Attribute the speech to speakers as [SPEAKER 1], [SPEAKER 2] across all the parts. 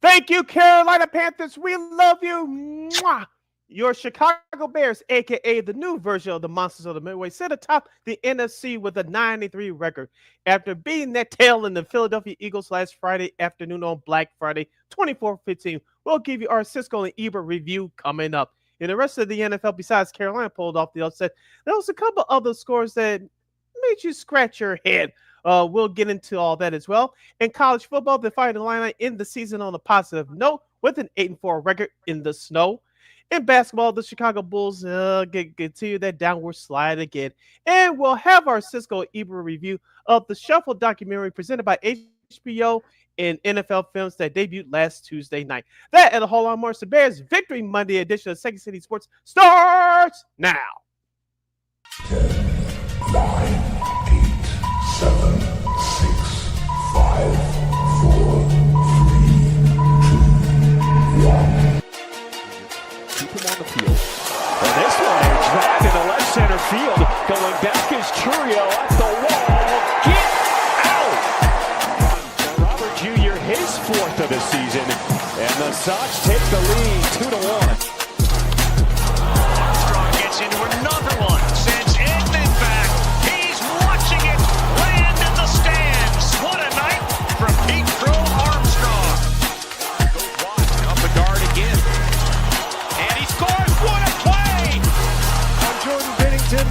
[SPEAKER 1] Thank you, Carolina Panthers. We love you. Mwah. Your Chicago Bears, a.k.a. the new version of the Monsters of the Midway, sit atop the NFC with a 9-3 record after beating their tail in the Philadelphia Eagles last Friday afternoon on Black Friday, 24-15. We'll give you our Cisco and Ebert review coming up. In the rest of the NFL, besides Carolina pulled off the upset, there was a couple other scores that made you scratch your head. We'll get into all that as well. In college football, the Fighting Illini end the season on a positive note with an 8-4 record in the snow. In basketball, the Chicago Bulls continue that downward slide again. And we'll have our Cisco Ebert review of the Shuffle documentary presented by HBO and NFL Films that debuted last Tuesday night. That and a whole lot more. So Bears Victory Monday edition of Second City Sports starts now.
[SPEAKER 2] 10, 9, 8, 7, 6, 5, 4, 3, 2, 1.
[SPEAKER 3] Keep him on the field. And this one, a drive in the left center field. Going back is Churio at the wall. Get out! Robert Jr., his fourth of the season. And the Sox take the lead 2-1.
[SPEAKER 4] Armstrong gets into another one. Sends Edman back. He's watching it land in the stands. What a night from Pete Crow Armstrong. Goes wide. Up the guard again. And he scores. What a play!
[SPEAKER 5] On Jordan Bennington,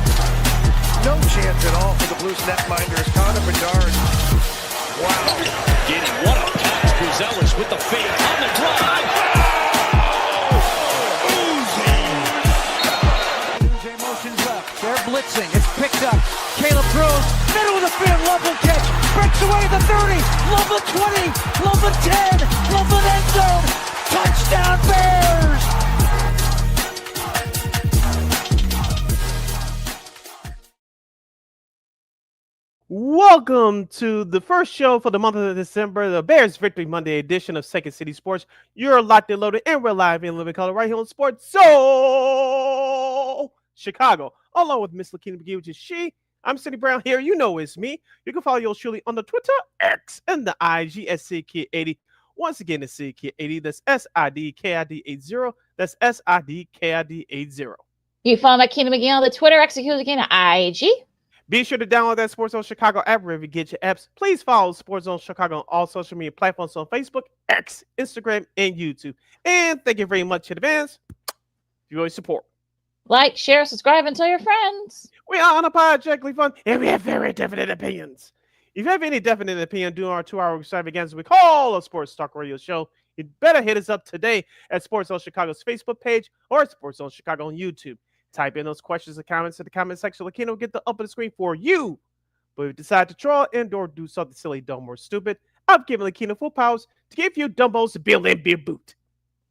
[SPEAKER 5] no chance at all for the Blues netminders. Connor Bedard. Wow.
[SPEAKER 4] Getting what a pass. Buzelis with the fake on the drive.
[SPEAKER 6] J motions left. They're blitzing. It's picked up. Caleb throws. Middle of the field. Love catch. Breaks away the 30. Love 20. Love 10. Love end zone. Touchdown Bears.
[SPEAKER 1] Welcome to the first show for the month of December, the Bears Victory Monday edition of Second City Sports. You're locked and loaded, and we're live in living color right here on Sports So Chicago, along with Miss LaKeena McGee, which is she. I'm Sidney Brown here. You know it's me. You can follow yours truly on the Twitter, X, and the IG at SidKid80. Once again, it's SidKid80. That's SIDKID80. That's SIDKID80.
[SPEAKER 7] You follow LaKeena McGee on the Twitter, execute again at IG.
[SPEAKER 1] Be sure to download that Sports Zone Chicago app wherever you get your apps. Please follow Sports Zone Chicago on all social media platforms on Facebook, X, Instagram, and YouTube. And thank you very much in advance for your support.
[SPEAKER 7] Like, share, subscribe, and tell your friends.
[SPEAKER 1] We are unapologetically fun, and we have very definite opinions. If you have any definite opinion during our 2-hour extravaganza we call a Sports Talk Radio Show, you better hit us up today at Sports Zone Chicago's Facebook page or Sports Zone Chicago on YouTube. Type in those questions and comments in the comment section. LaKeena will get the up on the screen for you. But if you decide to troll and or do something silly, dumb, or stupid, I've given LaKeena full powers to give you dumbos to build and be a boot.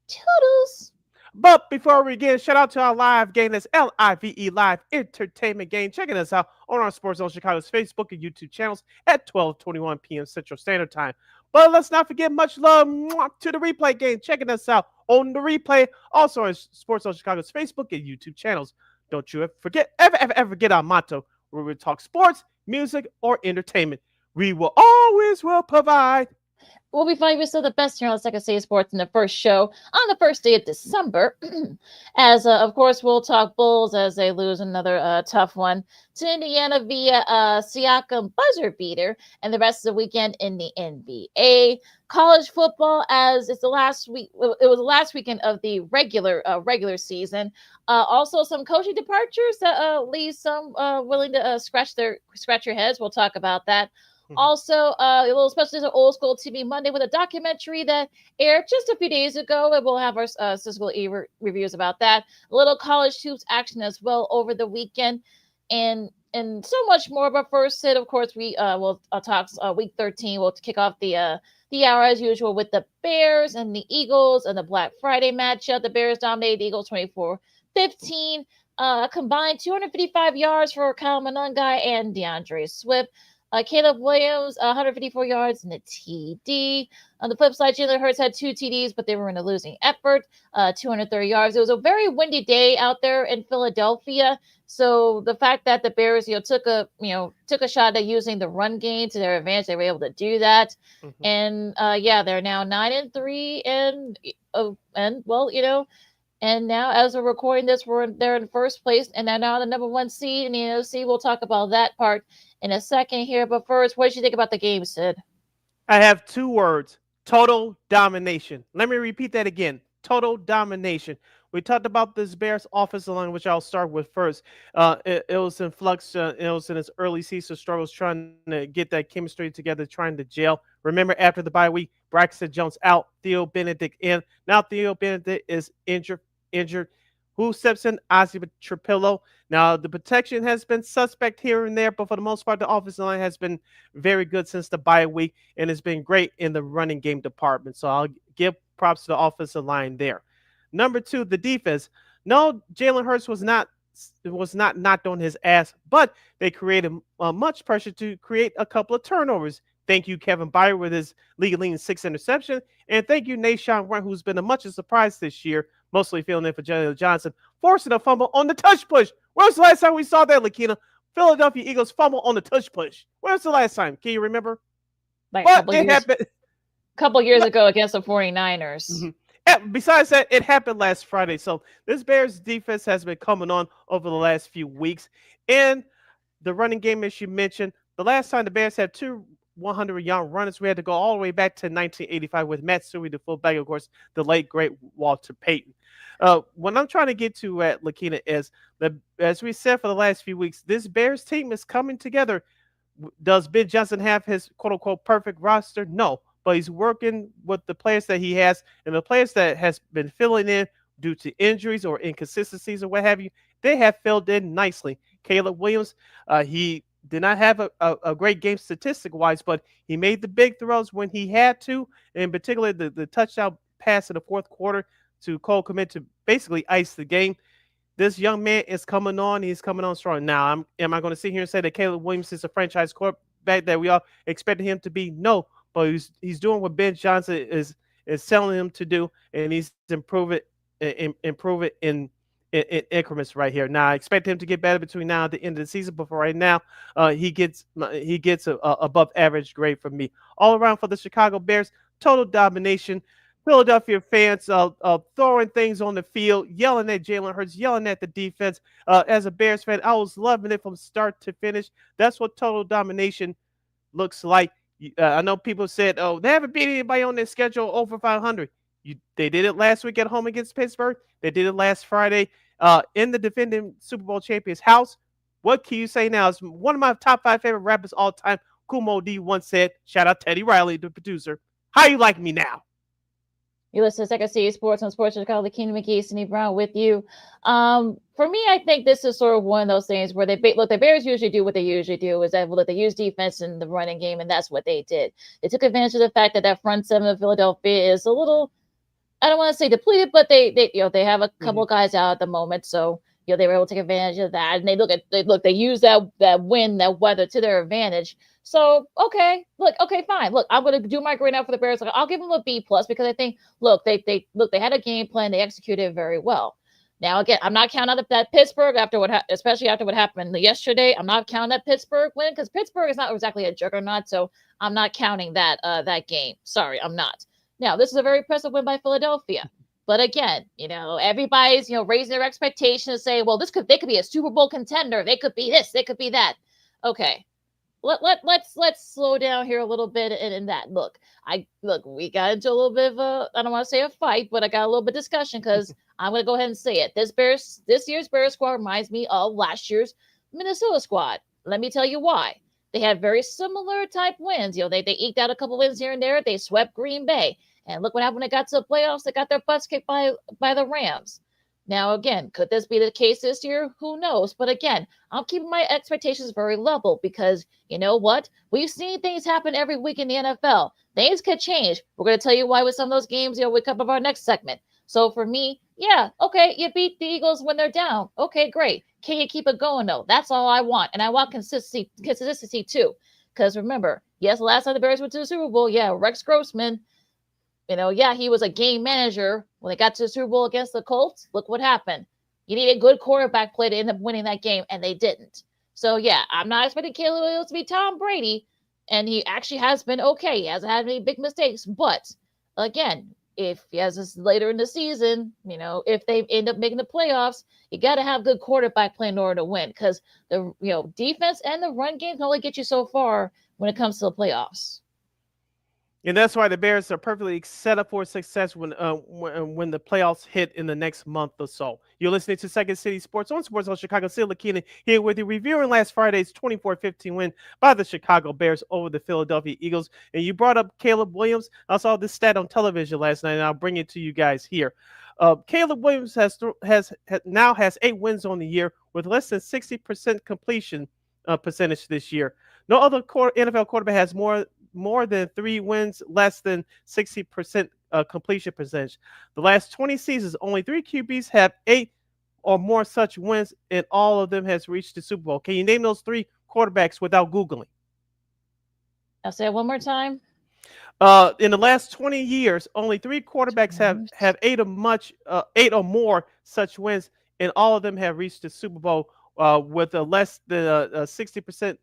[SPEAKER 7] Toodles.
[SPEAKER 1] But before we begin, shout out to our live game. That's LIVE Live Entertainment Game. Checking us out on our Sports Zone Chicago's Facebook and YouTube channels at 12:21 p.m. Central Standard Time. But let's not forget much love to the replay game. Checking us out on the replay, also on Sports Zone Chicago's Facebook and YouTube channels. Don't you ever forget our motto, where we talk sports, music, or entertainment. We will always provide.
[SPEAKER 7] We'll be finding still the best here on the Second City Sports in the first show on the first day of December. As, of course, we'll talk Bulls as they lose another tough one to Indiana via Siakim buzzer beater, and the rest of the weekend in the NBA. College football, as it's the last week, it was the last weekend of the regular season. Also, some coaching departures that leave some willing to scratch your heads. We'll talk about that. Also, a little special Old School TV Monday with a documentary that aired just a few days ago, and we'll have our Cisco reviews about that. A little college hoops action as well over the weekend, and so much more. But first, Sid, of course, we will talk Week 13. We'll kick off the hour as usual with the Bears and the Eagles and the Black Friday matchup. The Bears dominated the Eagles 24-15. Combined 255 yards for Kyle Monangai and DeAndre Swift. Caleb Williams, 154 yards and a TD. On the flip side, Jalen Hurts had 2 TDs, but they were in a losing effort. 230 yards. It was a very windy day out there in Philadelphia. So the fact that the Bears, took a shot at using the run game to their advantage, they were able to do that.
[SPEAKER 1] Mhm.
[SPEAKER 7] And they're now 9-3, and and now, as we're recording this, they're in first place, and they're now the number 1 seed in the NFC. We'll talk about that part in a second here. But first, what did you think about the game, Sid?
[SPEAKER 1] I have 2 words: total domination. Let me repeat that again: total domination. We talked about this Bears offensive line, which I'll start with first. It was in flux. It was in its early season struggles, trying to get that chemistry together, trying to gel. Remember, after the bye week, Braxton Jones out, Theo Benedict in. Now Theo Benedict is injured. Who steps in? Ozzie Trapillo. Now, the protection has been suspect here and there, but for the most part, the offensive line has been very good since the bye week, and it's been great in the running game department. So I'll give props to the offensive line there. Number 2, the defense. No, Jalen Hurts was not knocked on his ass, but they created much pressure to create a couple of turnovers. Thank you, Kevin Byard, with his league-leading 6 interception, and thank you, Nashawn Wright, who's been a much of a surprise this year, mostly filling in for Jalen Johnson, forcing a fumble on the touch push. When was the last time we saw that, LaKeena? Philadelphia Eagles fumble on the touch push. When was the last time? Can you remember?
[SPEAKER 7] Like
[SPEAKER 1] But it happened.
[SPEAKER 7] a couple years ago against the 49ers.
[SPEAKER 1] Mhm. Besides that, it happened last Friday. So this Bears defense has been coming on over the last few weeks. And the running game, as you mentioned, the last time the Bears had 2 100-yard runners, we had to go all the way back to 1985 with Matt Suey, the fullback, of course, the late, great Walter Payton. What I'm trying to get to at LaKeena is that, as we said for the last few weeks, this Bears team is coming together. Does Ben Johnson have his quote-unquote perfect roster? No, but he's working with the players that he has, and the players that has been filling in due to injuries or inconsistencies or what have you, they have filled in nicely. Caleb Williams, he did not have a great game statistic-wise, but he made the big throws when he had to, in particular the touchdown pass in the fourth quarter to Cole Kmet to basically ice the game. This young man is coming on. He's coming on strong. Now, am I going to sit here and say that Caleb Williams is a franchise quarterback that we all expected him to be? No, but he's doing what Ben Johnson is telling him to do, and he's improve it in increments right here. Now, I expect him to get better between now and the end of the season, but for right now, he gets a above average grade from me. All around for the Chicago Bears, total domination. Philadelphia fans throwing things on the field, yelling at Jalen Hurts, yelling at the defense. As a Bears fan, I was loving it from start to finish. That's what total domination looks like. I know people said, "Oh, they haven't beat anybody on their schedule over 500." They did it last week at home against Pittsburgh. They did it last Friday in the defending Super Bowl champions' house. What can you say now? It's one of my top 5 favorite rappers all time. Kumo D once said, shout out Teddy Riley, the producer, "How you like me now?"
[SPEAKER 7] You listen to Second City Sports on Sports Chicago. LaKeena, McGee, Sidney Brown with you. For me, I think this is sort of one of those things where the Bears usually do what they usually do, is that they use defense in the running game, and that's what they did. They took advantage of the fact that front seven of Philadelphia is a little, I don't want to say depleted, but they have a couple of guys out at the moment, so they were able to take advantage of that, and they use that wind, that weather to their advantage. So okay, fine. Look, I'm going to do my grade out for the Bears. I'll give them a B+ because I think they had a game plan, they executed very well. Now again, I'm not counting out that Pittsburgh especially after what happened yesterday. I'm not counting that Pittsburgh win because Pittsburgh is not exactly a juggernaut, so I'm not counting that game. Sorry, I'm not. Now this is a very impressive win by Philadelphia. But again, everybody's raising their expectations, saying, well, they could be a Super Bowl contender. They could be this, they could be that. Okay. Let's slow down here a little bit in that. Look, we got into a little bit of I don't want to say a fight, but I got a little bit of discussion because I'm going to go ahead and say it. This year's Bears squad reminds me of last year's Minnesota squad. Let me tell you why. They had very similar type wins. They eked out a couple wins here and there. They swept Green Bay. And look what happened when they got to the playoffs. They got their butts kicked by the Rams. Now, again, could this be the case this year? Who knows? But again, I'm keeping my expectations very level because you know what? We've seen things happen every week in the NFL. Things could change. We're going to tell you why with some of those games, we come up our next segment. So for me, yeah, okay, you beat the Eagles when they're down. Okay, great. Can you keep it going, though? That's all I want. And I want consistency too. Because remember, yes, last time the Bears went to the Super Bowl, Rex Grossman, he was a game manager. When they got to the Super Bowl against the Colts, look what happened. You need a good quarterback play to end up winning that game, and they didn't. So, I'm not expecting Caleb Williams to be Tom Brady, and he actually has been okay. He hasn't had any big mistakes. But, again, if he has this later in the season, if they end up making the playoffs, you got to have good quarterback play in order to win, because the defense and the run game can only get you so far when it comes to the playoffs.
[SPEAKER 1] And that's why the Bears are perfectly set up for success when the playoffs hit in the next month or so. You're listening to Second City Sports on Chicago City. LaKeena here with you, reviewing last Friday's 24-15 win by the Chicago Bears over the Philadelphia Eagles. And you brought up Caleb Williams. I saw this stat on television last night, and I'll bring it to you guys here. Caleb Williams now has 8 wins on the year with less than 60% completion percentage this year. No other NFL quarterback has more than 3 wins, less than 60% completion percentage. The last 20 seasons, only 3 QBs have 8 or more such wins, and all of them has reached the Super Bowl. Can you name those 3 quarterbacks without Googling?
[SPEAKER 7] I'll say it one more time.
[SPEAKER 1] In the last 20 years, only 3 quarterbacks have 8 or more such wins, and all of them have reached the Super Bowl with a less than 60%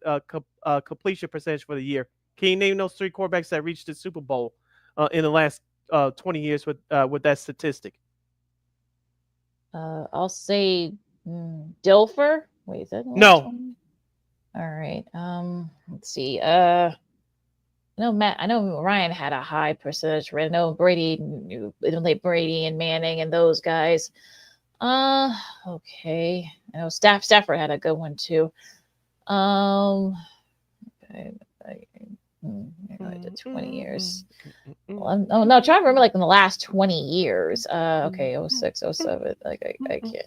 [SPEAKER 1] completion percentage for the year. Can you name those 3 quarterbacks that reached the Super Bowl in the last 20 years with that statistic?
[SPEAKER 7] I'll say Dilfer. Wait, is that
[SPEAKER 1] no?
[SPEAKER 7] All right. Let's see. I know Ryan had a high percentage rate. I know Brady, Brady and Manning and those guys. Okay. I know Stafford had a good one too. The 20 years. Well, I'm trying to remember in the last 20 years. Okay, 06, 07. I can't.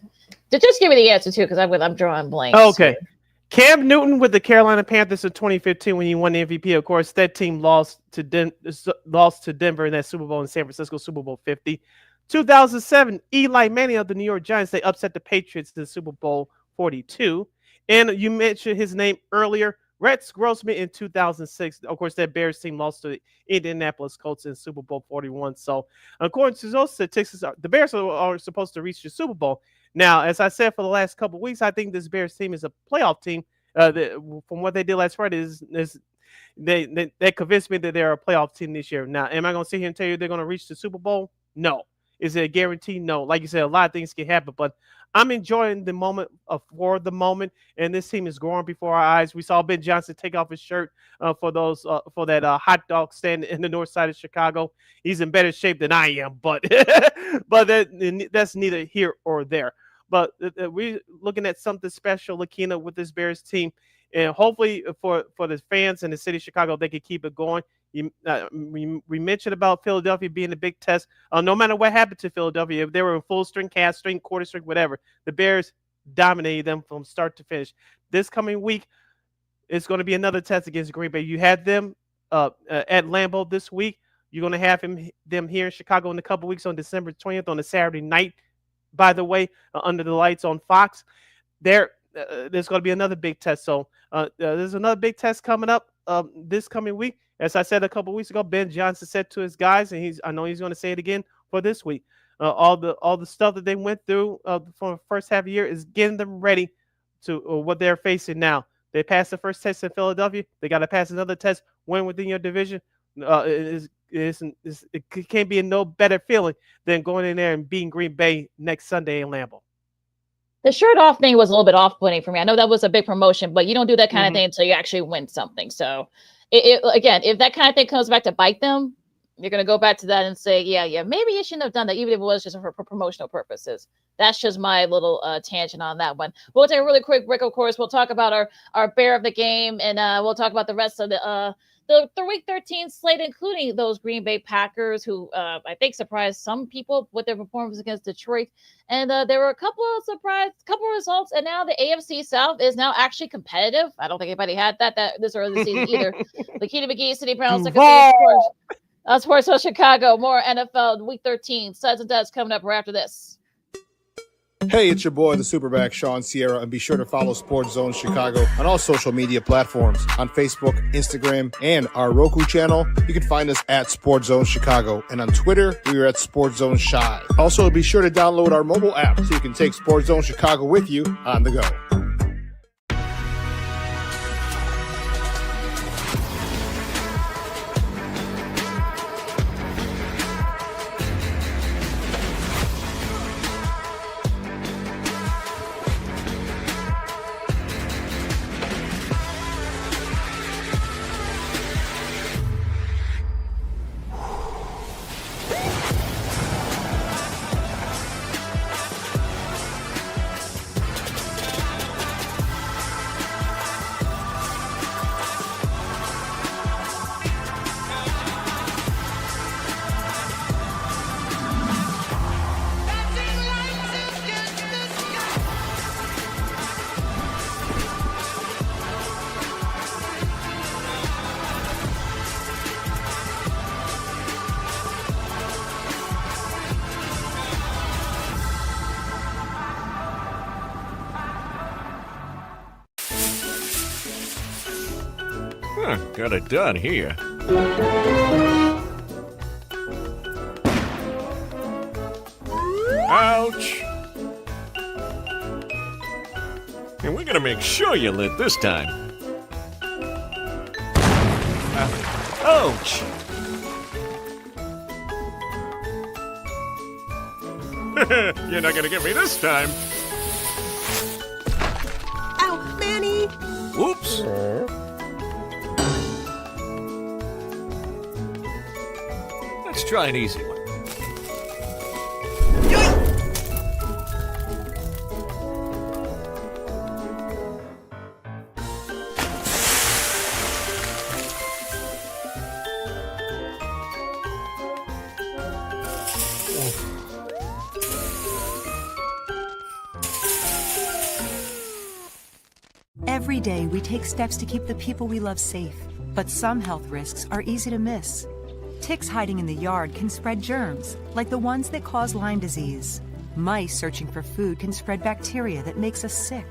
[SPEAKER 7] Just give me the answer too, because I'm drawing blanks.
[SPEAKER 1] Okay. Here. Cam Newton with the Carolina Panthers in 2015 when he won the MVP. Of course, that team lost to Denver in that Super Bowl in San Francisco, Super Bowl 50. 2007, Eli Manning of the New York Giants. They upset the Patriots in Super Bowl 42. And you mentioned his name earlier, Rex Grossman in 2006. Of course, that Bears team lost to the Indianapolis Colts in Super Bowl 41. So, according to those statistics, the Bears are supposed to reach the Super Bowl. Now, as I said for the last couple of weeks, I think this Bears team is a playoff team. From what they did last Friday, they convinced me that they're a playoff team this year. Now, am I going to sit here and tell you they're going to reach the Super Bowl? No. Is it a guarantee? No. Like you said, a lot of things can happen, but I'm enjoying the moment for the moment, and this team is growing before our eyes. We saw Ben Johnson take off his shirt for that hot dog stand in the north side of Chicago. He's in better shape than I am, but that's neither here or there. But we're looking at something special, LaKeena, with this Bears team, and hopefully for the fans in the city of Chicago, they can keep it going. We mentioned about Philadelphia being a big test. No matter what happened to Philadelphia, if they were in full string, half string, quarter string, whatever, the Bears dominated them from start to finish. This coming week, it's going to be another test against Green Bay. You had them at Lambeau this week. You're going to have them here in Chicago in a couple weeks on December 20th on a Saturday night, by the way, under the lights on Fox. There's going to be another big test. So there's another big test coming up this coming week. As I said a couple weeks ago, Ben Johnson said to his guys, and I know he's going to say it again for this week. All the stuff that they went through for the first half of the year is getting them ready to what they're facing now. They passed the first test in Philadelphia. They got to pass another test, win within your division. It can't be a no better feeling than going in there and beating Green Bay next Sunday in Lambeau.
[SPEAKER 7] The shirt off thing was a little bit off-putting for me. I know that was a big promotion, but you don't do that kind of thing until you actually win something. So, again, if that kind of thing comes back to bite them, you're going to go back to that and say, yeah, maybe you shouldn't have done that, even if it was just for promotional purposes. That's just my little tangent on that one. We'll take a really quick break, of course. We'll talk about our bear of the game, and we'll talk about the rest of the Week 13 slate, including those Green Bay Packers, who I think surprised some people with their performance against Detroit. And there were a couple of results, and now the AFC South is now actually competitive. I don't think anybody had that this early this season either. LaKeena McGee, City Brown, Sports of Chicago. More NFL Week 13 sides and duds coming up right after this.
[SPEAKER 8] Hey, it's your boy, the Superback, Sean Sierra, and be sure to follow Sports Zone Chicago on all social media platforms. On Facebook, Instagram, and our Roku channel, you can find us at Sports Zone Chicago. And on Twitter, we are at Sports Zone Shy. Also, be sure to download our mobile app so you can take Sports Zone Chicago with you on the go.
[SPEAKER 3] Got it done here. Ouch! And we're gonna make sure you lit this time. Ouch! You're not gonna get me this time.
[SPEAKER 9] Ow, Manny!
[SPEAKER 3] Oops! Let's try an easy one.
[SPEAKER 9] Every day we take steps to keep the people we love safe, but some health risks are easy to miss. Ticks hiding in the yard can spread germs, like the ones that cause Lyme disease. Mice searching for food can spread bacteria that makes us sick.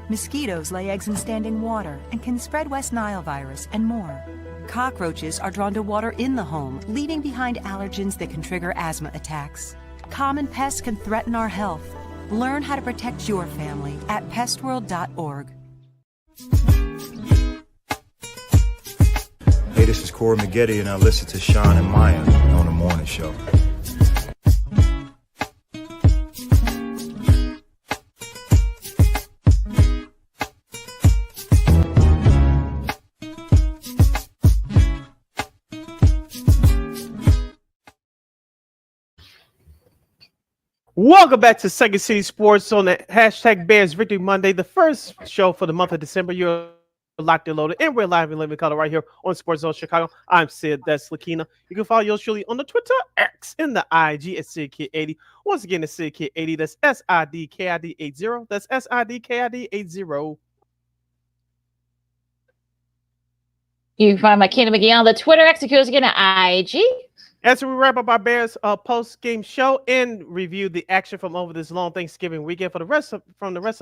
[SPEAKER 9] Mosquitoes lay eggs in standing water and can spread West Nile virus and more. Cockroaches are drawn to water in the home, leaving behind allergens that can trigger asthma attacks. Common pests can threaten our health. Learn how to protect your family at pestworld.org.
[SPEAKER 10] Hey, this is Corey McGee, and I listen to Sean and Maya on the morning show.
[SPEAKER 1] Welcome back to Second City Sports on the hashtag Bears Victory Monday, the first show for the month of December. You're locked and loaded, and we're live in living color right here on Sports Zone Chicago. I'm Sid, that's LaKeena. You can follow yours truly on the Twitter, X, and the IG at SidKid80. Once again, it's SidKid80. That's SIDKID80. That's SIDKID80.
[SPEAKER 7] You can find my McGee on the Twitter, X, again at IG.
[SPEAKER 1] As we wrap up our Bears post-game show and review the action from over this long Thanksgiving weekend from the rest of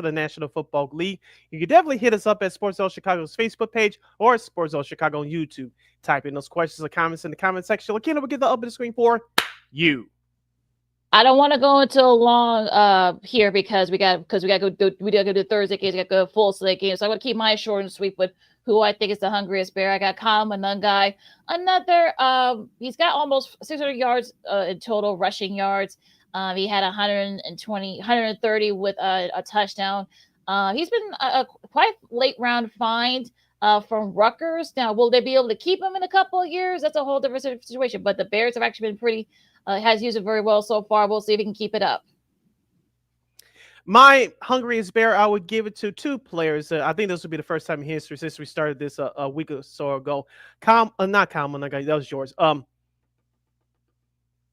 [SPEAKER 1] the National Football League, you can definitely hit us up at Sports Zone Chicago's Facebook page or Sports Zone Chicago on YouTube. Type in those questions or comments in the comment section. LaKeena will get the up on the screen for you.
[SPEAKER 7] I don't want to go into a long here because we got to go to Thursday games. We got to go full slate games. So I'm going to keep mine short and sweet with who I think is the hungriest bear. I got Kyle Monungai. Another, he's got almost 600 yards in total rushing yards. He had 130 with a touchdown. He's been a quite late round find from Rutgers. Now, will they be able to keep him in a couple of years? That's a whole different situation. But the Bears have actually been pretty, has used it very well so far. We'll see if he can keep it up.
[SPEAKER 1] My hungriest bear, I would give it to two players. I think this will be the first time in history since we started this a week or so ago. Not Kyle Monungai, that was yours.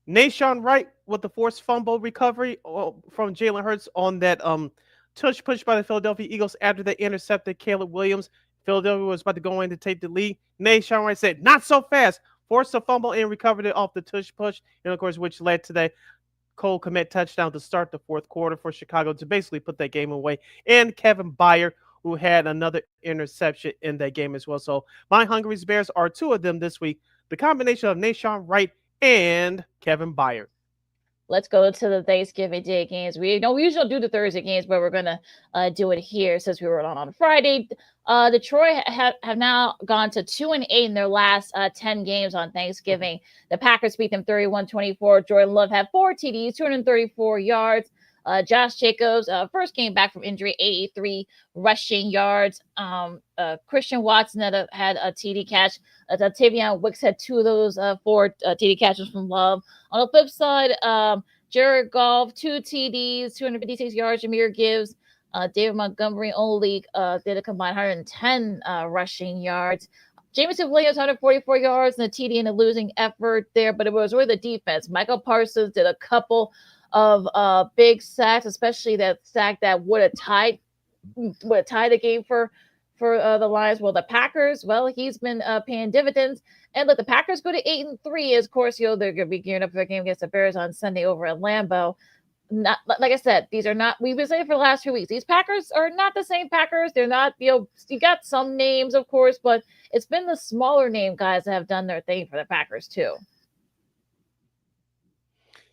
[SPEAKER 1] Nashawn Wright with the forced fumble recovery from Jalen Hurts on that touch push by the Philadelphia Eagles after they intercepted Caleb Williams. Philadelphia was about to go in to take the lead. Nashawn Wright said, "Not so fast." Forced a fumble and recovered it off the touch push, and of course, which led to that Cole Kmet touchdown to start the fourth quarter for Chicago to basically put that game away, and Kevin Byard, who had another interception in that game as well. So my Hungry's Bears are two of them this week. The combination of Nashawn Wright and Kevin Byard.
[SPEAKER 7] Let's go to the Thanksgiving Day games. We usually don't do the Thursday games, but we're gonna do it here since we were on Friday. Detroit have now gone to 2-8 in their last 10 games on Thanksgiving. The Packers beat them 31-24. Jordan Love had 4 TDs, 234 yards. Josh Jacobs first came back from injury, 83 rushing yards. Christian Watson had a TD catch. Tavion Wicks had 2 of those 4 TD catches from Love. On the flip side, Jared Goff, 2 TDs, 256 yards. Jahmyr Gibbs, David Montgomery only did a combined 110 rushing yards. Jameson Williams, 144 yards and a TD in a losing effort there, but it was really the defense. Michael Parsons did a couple of big sacks, especially that sack that would have tied the game for the Lions. Well, the Packers, he's been paying dividends. And look, the Packers go to 8-3. Of course, they're going to be gearing up for their game against the Bears on Sunday over at Lambeau. Not like I said, these are not. We've been saying for the last 2 weeks. These Packers are not the same Packers. They're not. You got some names, of course, but it's been the smaller name guys that have done their thing for the Packers too.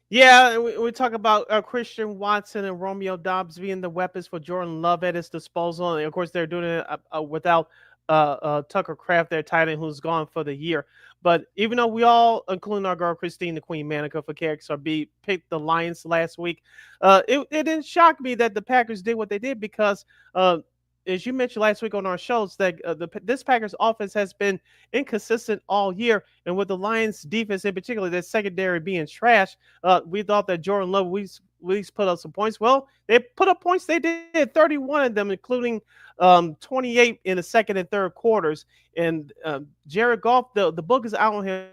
[SPEAKER 1] Yeah, we talk about Christian Watson and Romeo Doubs being the weapons for Jordan Love at his disposal. And of course, they're doing it without Tucker Kraft, their tight end, who's gone for the year. But even though we all, including our girl Christine the Queen Manica for KXRB, picked the Lions last week, it didn't shock me that the Packers did what they did because as you mentioned last week on our shows, that this Packers offense has been inconsistent all year, and with the Lions defense in particular, their secondary being trash, we thought that Jordan Love we put up some points. Well, they put up points. They did 31 of them, including 28 in the second and third quarters. And Jared Goff, the book is out on him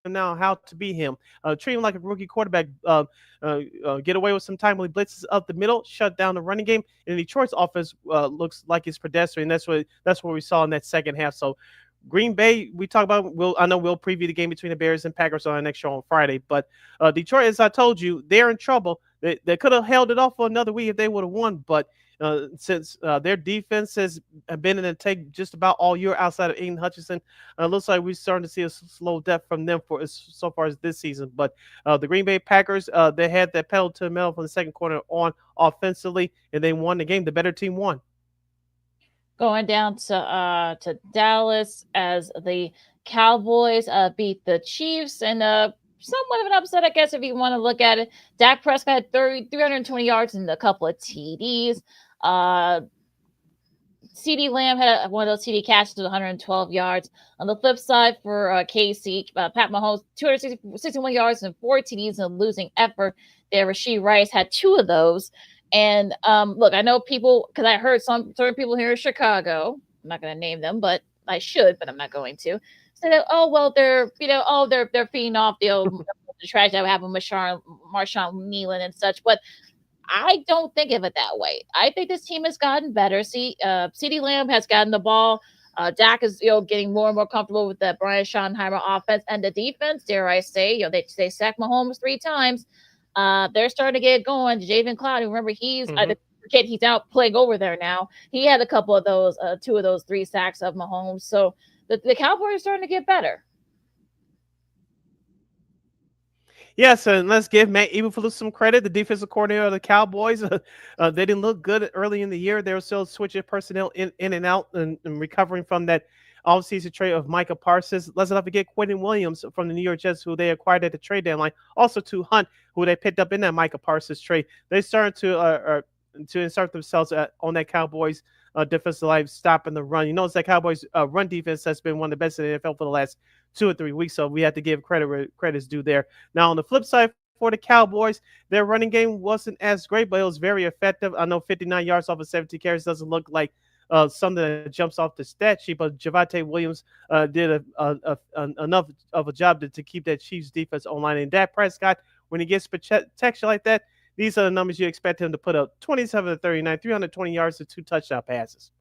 [SPEAKER 1] now how to beat him. Treat him like a rookie quarterback. Get away with some timely blitzes up the middle, shut down the running game. And Detroit's offense looks like it's pedestrian. That's what we saw in that second half. So Green Bay, we talk about. I know we'll preview the game between the Bears and Packers on our next show on Friday. But Detroit, as I told you, they're in trouble. They could have held it off for another week if they would have won. But since their defense has been in the take just about all year outside of Aiden Hutchinson, looks like we're starting to see a slow death from them so far as this season. But the Green Bay Packers, they had that pedal to the metal from the second quarter on offensively, and they won the game. The better team won.
[SPEAKER 7] Going down to Dallas as the Cowboys beat the Chiefs and somewhat of an upset, I guess, if you want to look at it. Dak Prescott had 320 yards and a couple of TDs. CeeDee Lamb had one of those TD catches with 112 yards. On the flip side for KC, Pat Mahomes, 261 yards and 4 TDs in a losing effort there. Rashee Rice had 2 of those. And look, I know people, because I heard certain people here in Chicago, I'm not going to name them, but I should, but I'm not going to, say that, they're feeding off the trash that happened with Marshawn Nealon and such. But I don't think of it that way. I think this team has gotten better. CeeDee Lamb has gotten the ball. Dak is getting more and more comfortable with the Brian Schottenheimer offense and the defense. Dare I say, they sacked Mahomes 3 times. They're starting to get going. Javen Clowney, remember he's he's out playing over there now. He had a couple of those, 2 of those 3 sacks of Mahomes. So the Cowboys are starting to get better.
[SPEAKER 1] Yes, and let's give Matt Eberflus some credit. The defensive coordinator of the Cowboys, they didn't look good early in the year. They were still switching personnel in and out and recovering from that offseason trade of Micah Parsons. Let's not forget Quentin Williams from the New York Jets, who they acquired at the trade deadline. Also to Hunt, who they picked up in that Micah Parsons trade. They started to insert themselves on that Cowboys defensive line, stopping the run. You notice that Cowboys run defense has been one of the best in the NFL for the last 2 or 3 weeks, so we have to give credit where credit's due there. Now, on the flip side for the Cowboys, their running game wasn't as great, but it was very effective. I know 59 yards off of 17 carries doesn't look like something that jumps off the stat sheet, but Javonte Williams did enough of a job to keep that Chiefs defense online. And Dak Prescott, when he gets protection like that, these are the numbers you expect him to put up: 27 to 39, 320 yards to 2 touchdown passes.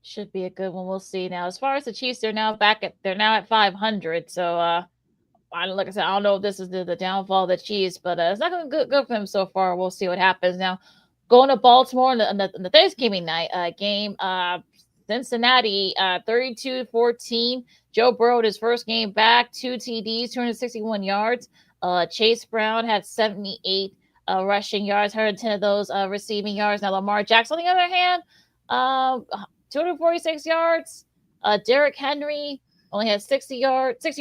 [SPEAKER 7] Should be a good one. We'll see. Now, as far as the Chiefs, they're now at 500. So like I said, I don't know if this is the downfall of the Chiefs, but it's not going to good for them so far. We'll see what happens now. Going to Baltimore in the Thanksgiving night game, Cincinnati 32-14. Joe Burrow his first game back, 2 TDs, 261 yards. Chase Brown had 78 rushing yards, 110 of those receiving yards. Now Lamar Jackson, on the other hand, 246 yards. Derrick Henry only had 60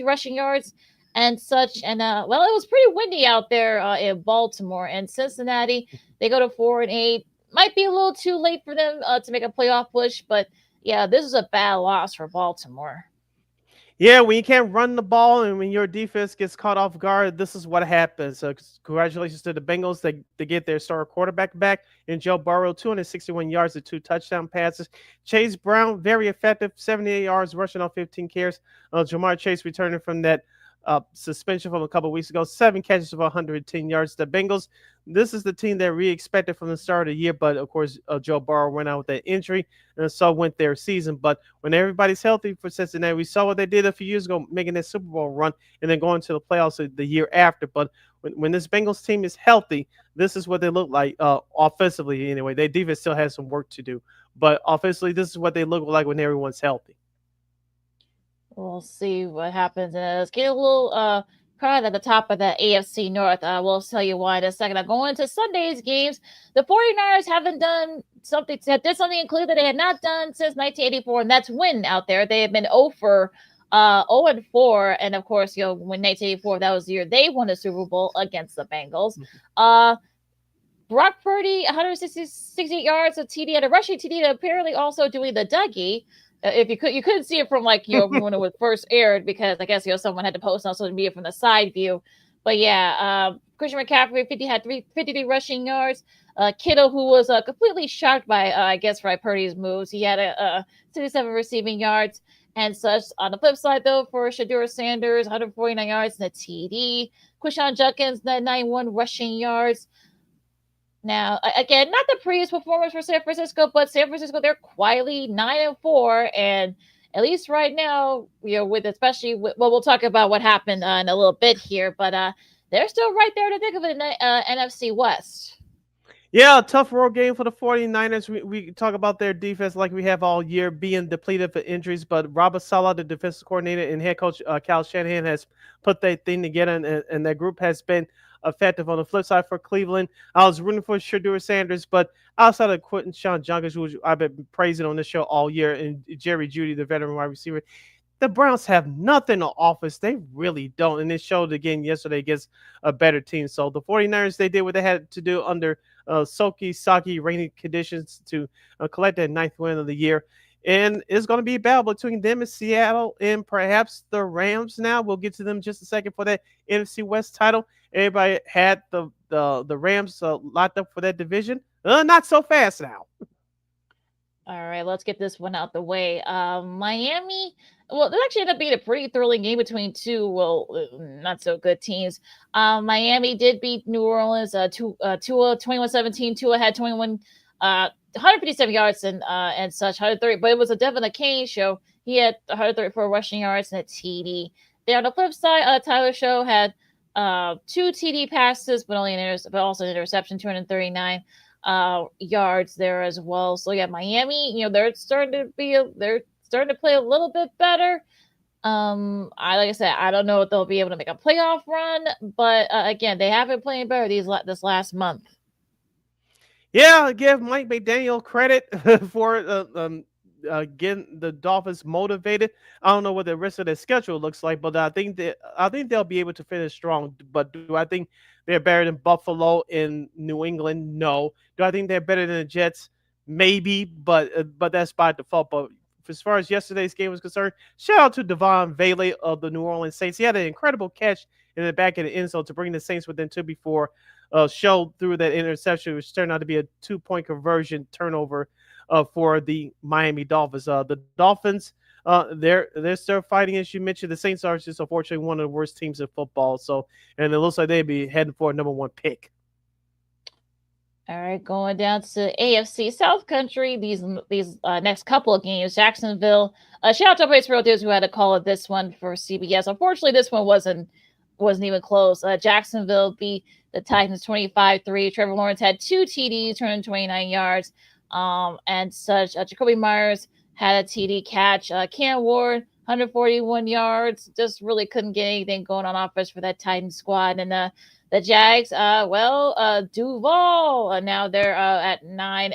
[SPEAKER 7] rushing yards and such. And it was pretty windy out there in Baltimore. And Cincinnati, they go to 4-8. Might be a little too late for them to make a playoff push, but yeah, this is a bad loss for Baltimore.
[SPEAKER 1] Yeah, when you can't run the ball and when your defense gets caught off guard, this is what happens. So congratulations to the Bengals. They get their star quarterback back in Joe Burrow, 261 yards and 2 touchdown passes. Chase Brown, very effective, 78 yards rushing on 15 carries. Jamar Chase returning from that suspension from a couple of weeks ago, 7 catches for 110 yards. The Bengals, this is the team that we expected from the start of the year, but of course, Joe Burrow went out with that injury, and so went their season. But when everybody's healthy for Cincinnati, we saw what they did a few years ago, making that Super Bowl run and then going to the playoffs the year after. But when this Bengals team is healthy, this is what they look like offensively anyway. Their defense still has some work to do, but offensively, this is what they look like when everyone's healthy.
[SPEAKER 7] We'll see what happens. Let's get a little crowd at the top of the AFC North. We'll tell you why in a second. Now, going into Sunday's games, the 49ers haven't done something. Did something in Cleveland that they had not done since 1984, and that's win out there. They have been 0-4, and of course, when 1984, that was the year they won the Super Bowl against the Bengals. Brock Purdy, 168 yards of TD, and a rushing TD, apparently also doing the Dougie. If you couldn't see it from when it was first aired, because I guess someone had to post on social media from the side view. But yeah, Christian McCaffrey had 53 rushing yards. Kittle, who was completely shocked by Purdy's moves, he had 67 receiving yards and such. On the flip side, though, for Shedeur Sanders, 149 yards and a TD. Quishon Judkins, 91 rushing yards. Now, again, not the prettiest performance for San Francisco, but San Francisco, they're quietly 9-4, and at least right now, especially we'll talk about what happened in a little bit here, but they're still right there to think of it in the NFC West.
[SPEAKER 1] Yeah, a tough road game for the 49ers. We talk about their defense like we have all year, being depleted for injuries, but Robert Saleh, the defensive coordinator, and head coach Kyle Shanahan has put that thing together, and that group has been effective. On the flip side for Cleveland, I was rooting for Shedeur Sanders, but outside of Quishon Judkins, who I've been praising on this show all year, and Jerry Jeudy, the veteran wide receiver, the Browns have nothing on offense. They really don't, and it showed again yesterday against a better team. So the 49ers, they did what they had to do under soggy, rainy conditions to collect that 9th win of the year. And it's going to be a battle between them and Seattle and perhaps the Rams now. We'll get to them in just a second for that NFC West title. Everybody had the Rams locked up for that division. Not so fast now.
[SPEAKER 7] All right, let's get this one out the way. Miami, this actually ended up being a pretty thrilling game between two, not so good teams. Miami did beat New Orleans, Tua 21-17. Tua had 157 yards and such, 130, but it was a Devin Akane show. He had 134 rushing yards and a TD. Then on the flip side, Tyler Show had 2 TD passes, but also an interception, 239 yards there as well. So yeah, Miami, they're starting to play a little bit better. Like I said, I don't know if they'll be able to make a playoff run, but again, they have been playing better this last month.
[SPEAKER 1] Yeah, give Mike McDaniel credit for getting the Dolphins motivated. I don't know what the rest of their schedule looks like, but I think they'll be able to finish strong. But do I think they're better than Buffalo in New England? No. Do I think they're better than the Jets? Maybe, but that's by default. But as far as yesterday's game was concerned, shout out to Devon Bailey of the New Orleans Saints. He had an incredible catch in the back of the end zone to bring the Saints within 2 before showed through that interception, which turned out to be a 2-point conversion turnover for the Miami Dolphins. The Dolphins, they're still fighting, as you mentioned. The Saints are just unfortunately one of the worst teams in football. So, and it looks like they'd be heading for a number 1 pick.
[SPEAKER 7] All right, going down to AFC South Country. These next couple of games, Jacksonville. Shout out to Brace Real Dudes who had to call it this one for CBS. Unfortunately, this one wasn't wasn't even close. Jacksonville beat the Titans 25-3. Trevor Lawrence had 2 TDs, 229 yards, and such. Jacoby Myers had a TD catch. Cam Ward, 141 yards. Just really couldn't get anything going on offense for that Titans squad. And the Jags, Duval. Now they're at 8-5,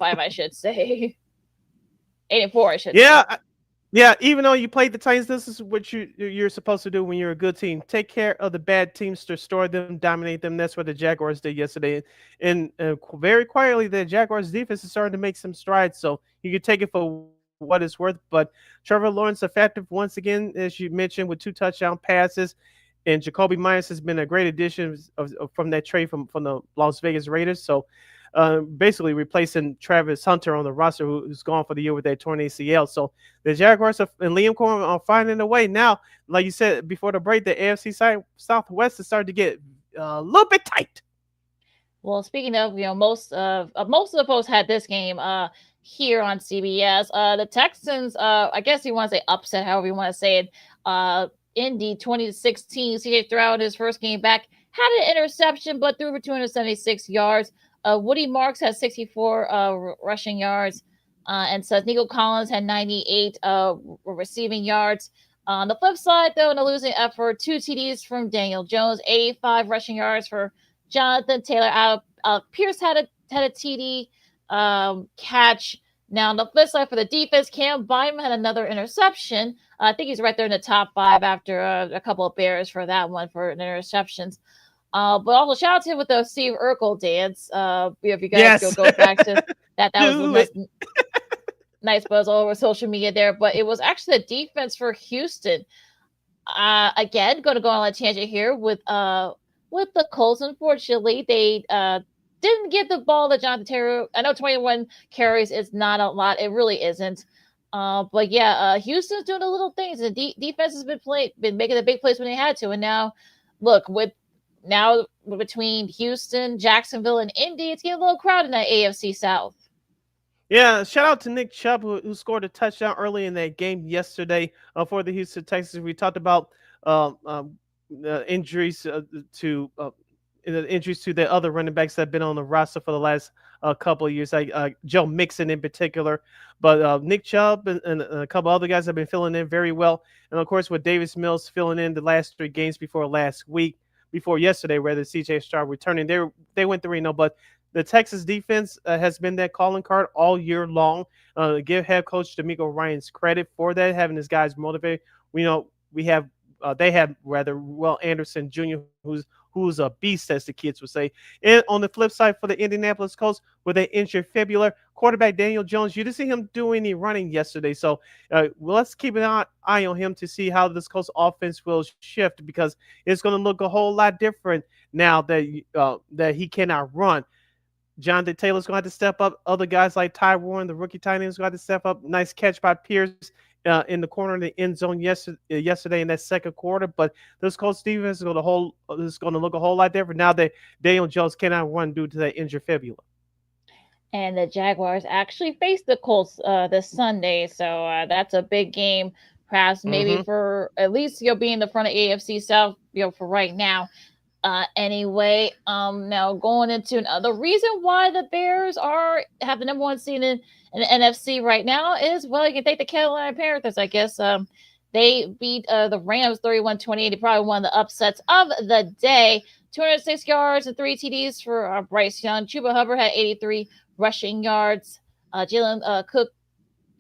[SPEAKER 7] I should say. 8-4, I should say.
[SPEAKER 1] Yeah, even though you played the Titans, this is what you're supposed to do when you're a good team. Take care of the bad teams, destroy them, dominate them. That's what the Jaguars did yesterday. And very quietly, the Jaguars defense is starting to make some strides. So you can take it for what it's worth. But Trevor Lawrence effective once again, as you mentioned, with 2 touchdown passes. And Jacoby Myers has been a great addition from that trade from the Las Vegas Raiders. So basically replacing Travis Hunter on the roster, who's gone for the year with that torn ACL. So the Jaguars and Liam Cohen are finding a way now. Like you said before the break, the AFC Southwest is starting to get a little bit tight.
[SPEAKER 7] Well, speaking of, most of the folks had this game here on CBS. The Texans, I guess you want to say upset, however you want to say it. Indy 20-16. CJ Stroud, his first game back, had an interception, but threw for 276 yards. Woody Marks had 64 rushing yards, and so Nico Collins had 98 receiving yards. On the flip side, though, in a losing effort, 2 TDs from Daniel Jones, 85 rushing yards for Jonathan Taylor. Pierce had a TD catch. Now, on the flip side for the defense, Cam Bynum had another interception. I think he's right there in the top 5 after a couple of Bears for that one for interceptions. But also shout out to him with the Steve Urkel dance. If you guys go back to that was nice buzz all over social media there. But it was actually the defense for Houston. Again, going to go on a tangent here with the Colts. Unfortunately, they didn't get the ball to Jonathan Taylor. I know 21 carries is not a lot. It really isn't. But yeah, Houston's doing the little things. The defense has been making the big plays when they had to. And now, look, now between Houston, Jacksonville, and Indy, it's getting a little crowded in that AFC South.
[SPEAKER 1] Yeah, shout out to Nick Chubb, who scored a touchdown early in that game yesterday for the Houston Texans. We talked about injuries to the other running backs that have been on the roster for the last couple of years, like Joe Mixon in particular. But Nick Chubb and a couple other guys have been filling in very well. And, of course, with Davis Mills filling in the last 3 games before yesterday, CJ Stroud returning, they went 3-0. But the Texas defense has been that calling card all year long. Give head coach D'Amico Ryans credit for that, having his guys motivated. They have Will Anderson Jr., who's a beast, as the kids would say. And on the flip side for the Indianapolis Colts, with an injured fibula, quarterback Daniel Jones, you didn't see him do any running yesterday. So let's keep an eye on him to see how this Colts offense will shift, because it's going to look a whole lot different now that he cannot run. Jonathan Taylor's going to have to step up. Other guys like Ty Warren, the rookie tight end, is going to have to step up. Nice catch by Pierce in the corner of the end zone yesterday in that second quarter. But this Colts defense is going to look a whole lot different now that Daniel Jones cannot run due to that injured fibula.
[SPEAKER 7] And the Jaguars actually face the Colts this Sunday, so that's a big game. Perhaps maybe for at least being in the front of AFC South, for right now. Anyway, now going into the reason why the Bears have the number 1 seed in the NFC right now is, well, you can thank the Carolina Panthers, I guess. They beat the Rams 31-28. They probably one of the upsets of the day. 206 yards and 3 TDs for Bryce Young. Chuba Hubbard had 83 rushing yards. Jalen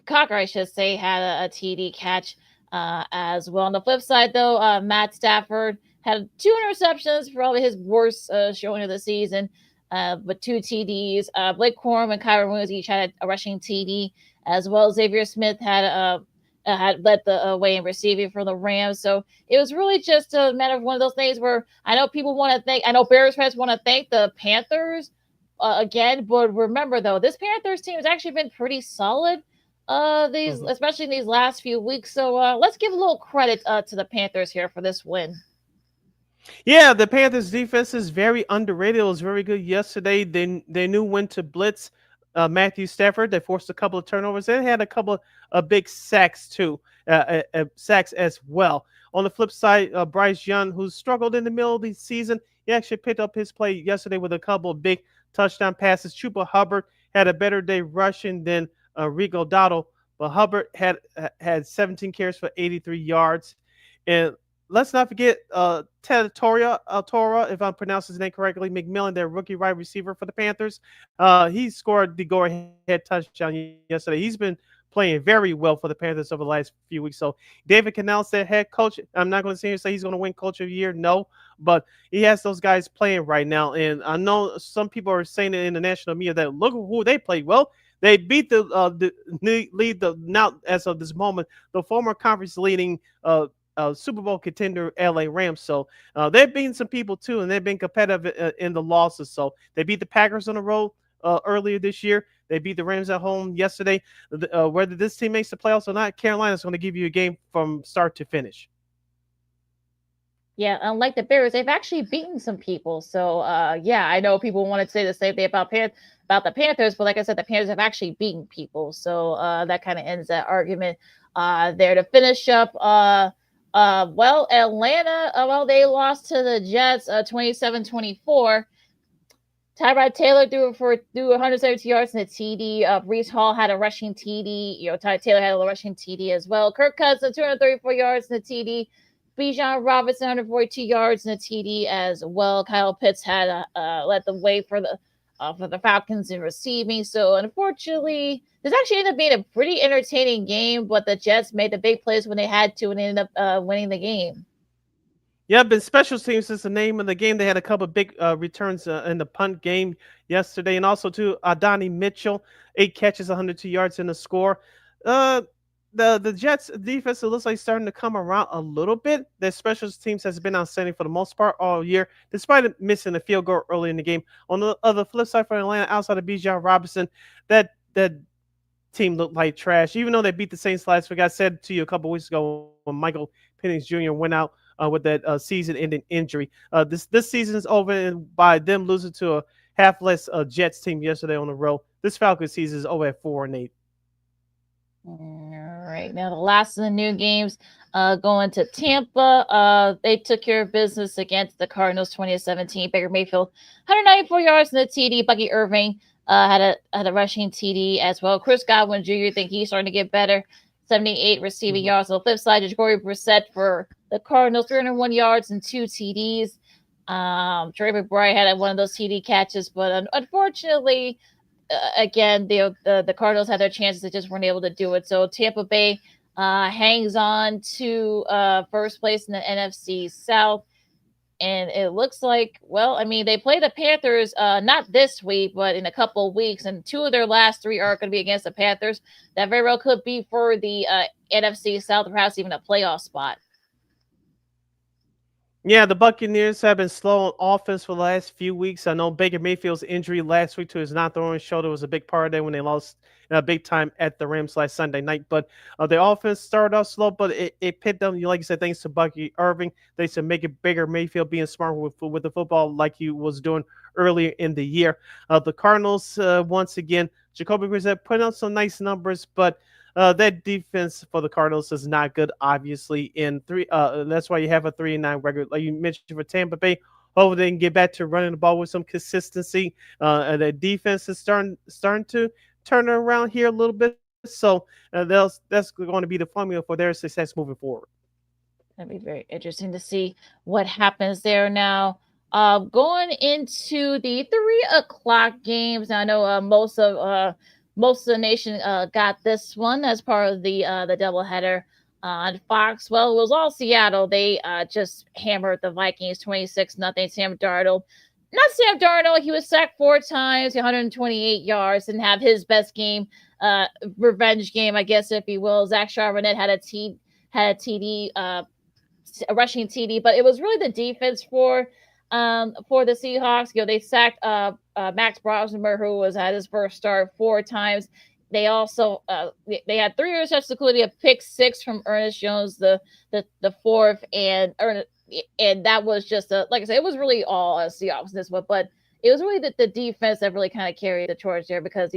[SPEAKER 7] Cocker, I should say, had a TD catch as well. On the flip side, though, Matt Stafford had 2 interceptions, probably his worst showing of the season, but 2 TDs. Blake Corum and Kyron Williams each had a rushing TD, as well as Xavier Smith had led the way in receiving for the Rams. So it was really just a matter of one of those things where I know Bears fans want to thank the Panthers again, but remember, though, this Panthers team has actually been pretty solid especially in these last few weeks. So let's give a little credit to the Panthers here for this win.
[SPEAKER 1] Yeah, the Panthers defense is very underrated. It was very good yesterday. They knew when to blitz Matthew Stafford. They forced a couple of turnovers. They had a couple of big sacks too. sacks as well. On the flip side, Bryce Young, who struggled in the middle of the season, he actually picked up his play yesterday with a couple of big touchdown passes. Chuba Hubbard had a better day rushing than Rico Dotto, but Hubbard had 17 carries for 83 yards. And let's not forget Ted Tora, if I'm pronouncing his name correctly, McMillan, their rookie wide receiver for the Panthers. He scored the go-ahead touchdown yesterday. He's been playing very well for the Panthers over the last few weeks. So David Canales, their head coach, I'm not going to sit here and say he's going to win Coach of the Year, no, but he has those guys playing right now. And I know some people are saying it in the national media that look who they played. Well, they beat now as of this moment the former conference leading Super Bowl contender LA Rams. So they've beaten some people too, and they've been competitive in the losses. So they beat the Packers on the road earlier this year. They beat the Rams at home yesterday. Whether this team makes the playoffs or not, Carolina's going to give you a game from start to finish.
[SPEAKER 7] Yeah, unlike the Bears, they've actually beaten some people. So, yeah, I know people want to say the same thing about the Panthers, but like I said, the Panthers have actually beaten people. So that kind of ends that argument there. To finish up, Atlanta, they lost to the Jets 27-24. Tyrod Taylor threw 172 yards in a TD. Breece Hall had a rushing TD. Ty Taylor had a rushing TD as well. Kirk Cousins 234 yards in a TD. Bijan Robinson 142 yards in a TD as well. Kyle Pitts had led the way for the Falcons in receiving. So unfortunately, this actually ended up being a pretty entertaining game, but the Jets made the big plays when they had to and ended up winning the game.
[SPEAKER 1] Yeah, been special teams is the name of the game. They had a couple of big returns in the punt game yesterday, and also to Adonai Mitchell, 8 catches, 102 yards in the score. The Jets defense, it looks like starting to come around a little bit. Their special teams has been outstanding for the most part all year, despite missing a field goal early in the game. On the other flip side for Atlanta, outside of Bijan Robinson, that team looked like trash. Even though they beat the Saints last week, I said to you a couple weeks ago when Michael Penix Jr. went out with that season-ending injury. This season is over, and by them losing to a half-less Jets team yesterday on the road, this Falcons season is over at 4-8.
[SPEAKER 7] All right, now the last of the new games going to Tampa. They took care of business against the Cardinals 2017. Baker Mayfield 194 yards in the TD. Bucky Irving had a rushing TD as well. Chris Godwin Jr. think he's starting to get better. 78 receiving yards. On the flip side, Jacoby Brissett for the Cardinals, 301 yards and 2 TDs. Trey McBride had one of those TD catches, but unfortunately, again, the Cardinals had their chances, they just weren't able to do it. So Tampa Bay hangs on to first place in the NFC South. And it looks like, they play the Panthers not this week, but in a couple of weeks. And 2 of their last 3 are going to be against the Panthers. That very well could be for the NFC South, perhaps even a playoff spot.
[SPEAKER 1] Yeah, the Buccaneers have been slow on offense for the last few weeks. I know Baker Mayfield's injury last week to his non-throwing shoulder was a big part of that when they lost big time at the Rams last Sunday night. But the offense started off slow, but it picked them, like you said, thanks to Bucky Irving. They said make it Baker Mayfield being smart with the football like he was doing earlier in the year. The Cardinals, once again, Jacoby Brissett put out some nice numbers, but that defense for the Cardinals is not good, obviously. That's why you have a 3-9 record, like you mentioned for Tampa Bay. Hopefully they can get back to running the ball with some consistency. The defense is starting to turn around here a little bit. So that's going to be the formula for their success moving forward.
[SPEAKER 7] That'd be very interesting to see what happens there now. Going into the 3:00 games. Now, I know most of the nation got this one as part of the doubleheader on Fox. Well, it was all Seattle. They just hammered the Vikings 26-0. Sam Darnold. Not Sam Darnold. He was sacked 4 times, 128 yards, and have his best game, revenge game, I guess, if you will. Zach Charbonnet had a TD, a rushing TD, but it was really the defense for the Seahawks. They sacked Max Brosmer, who had his first start 4 times. They also they had 3 interceptions, including a pick 6 from Ernest Jones, the 4th, and that was just like I said, it was really all Seahawks in this one, but it was really the defense that really kind of carried the torch there because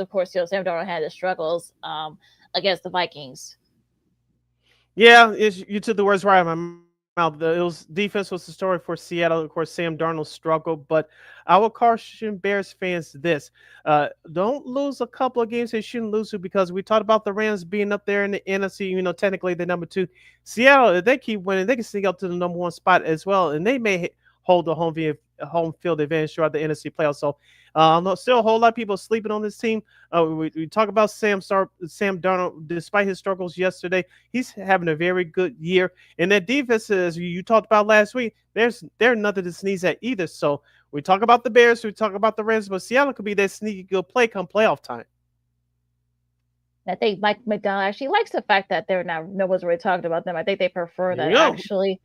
[SPEAKER 7] of course Sam Darnold had his struggles against the Vikings.
[SPEAKER 1] Yeah, you took the words right out of my mouth. Defense was the story for Seattle. Of course, Sam Darnold struggled, but I will caution Bears fans this: don't lose a couple of games they shouldn't lose to, because we talked about the Rams being up there in the NFC. Technically they're number two. Seattle, if they keep winning, they can sneak up to the number one spot as well, and they may hold the home field advantage throughout the NFC playoffs. So, still a whole lot of people sleeping on this team. We talk about Sam Darnold. Despite his struggles yesterday, he's having a very good year. And that defense, as you talked about last week, they're nothing to sneeze at either. So we talk about the Bears, we talk about the Rams, but Seattle could be that sneaky good play come playoff time.
[SPEAKER 7] I think Mike McDonald actually likes the fact that no one's really talking about them. I think they prefer that
[SPEAKER 1] Yeah.
[SPEAKER 7] actually.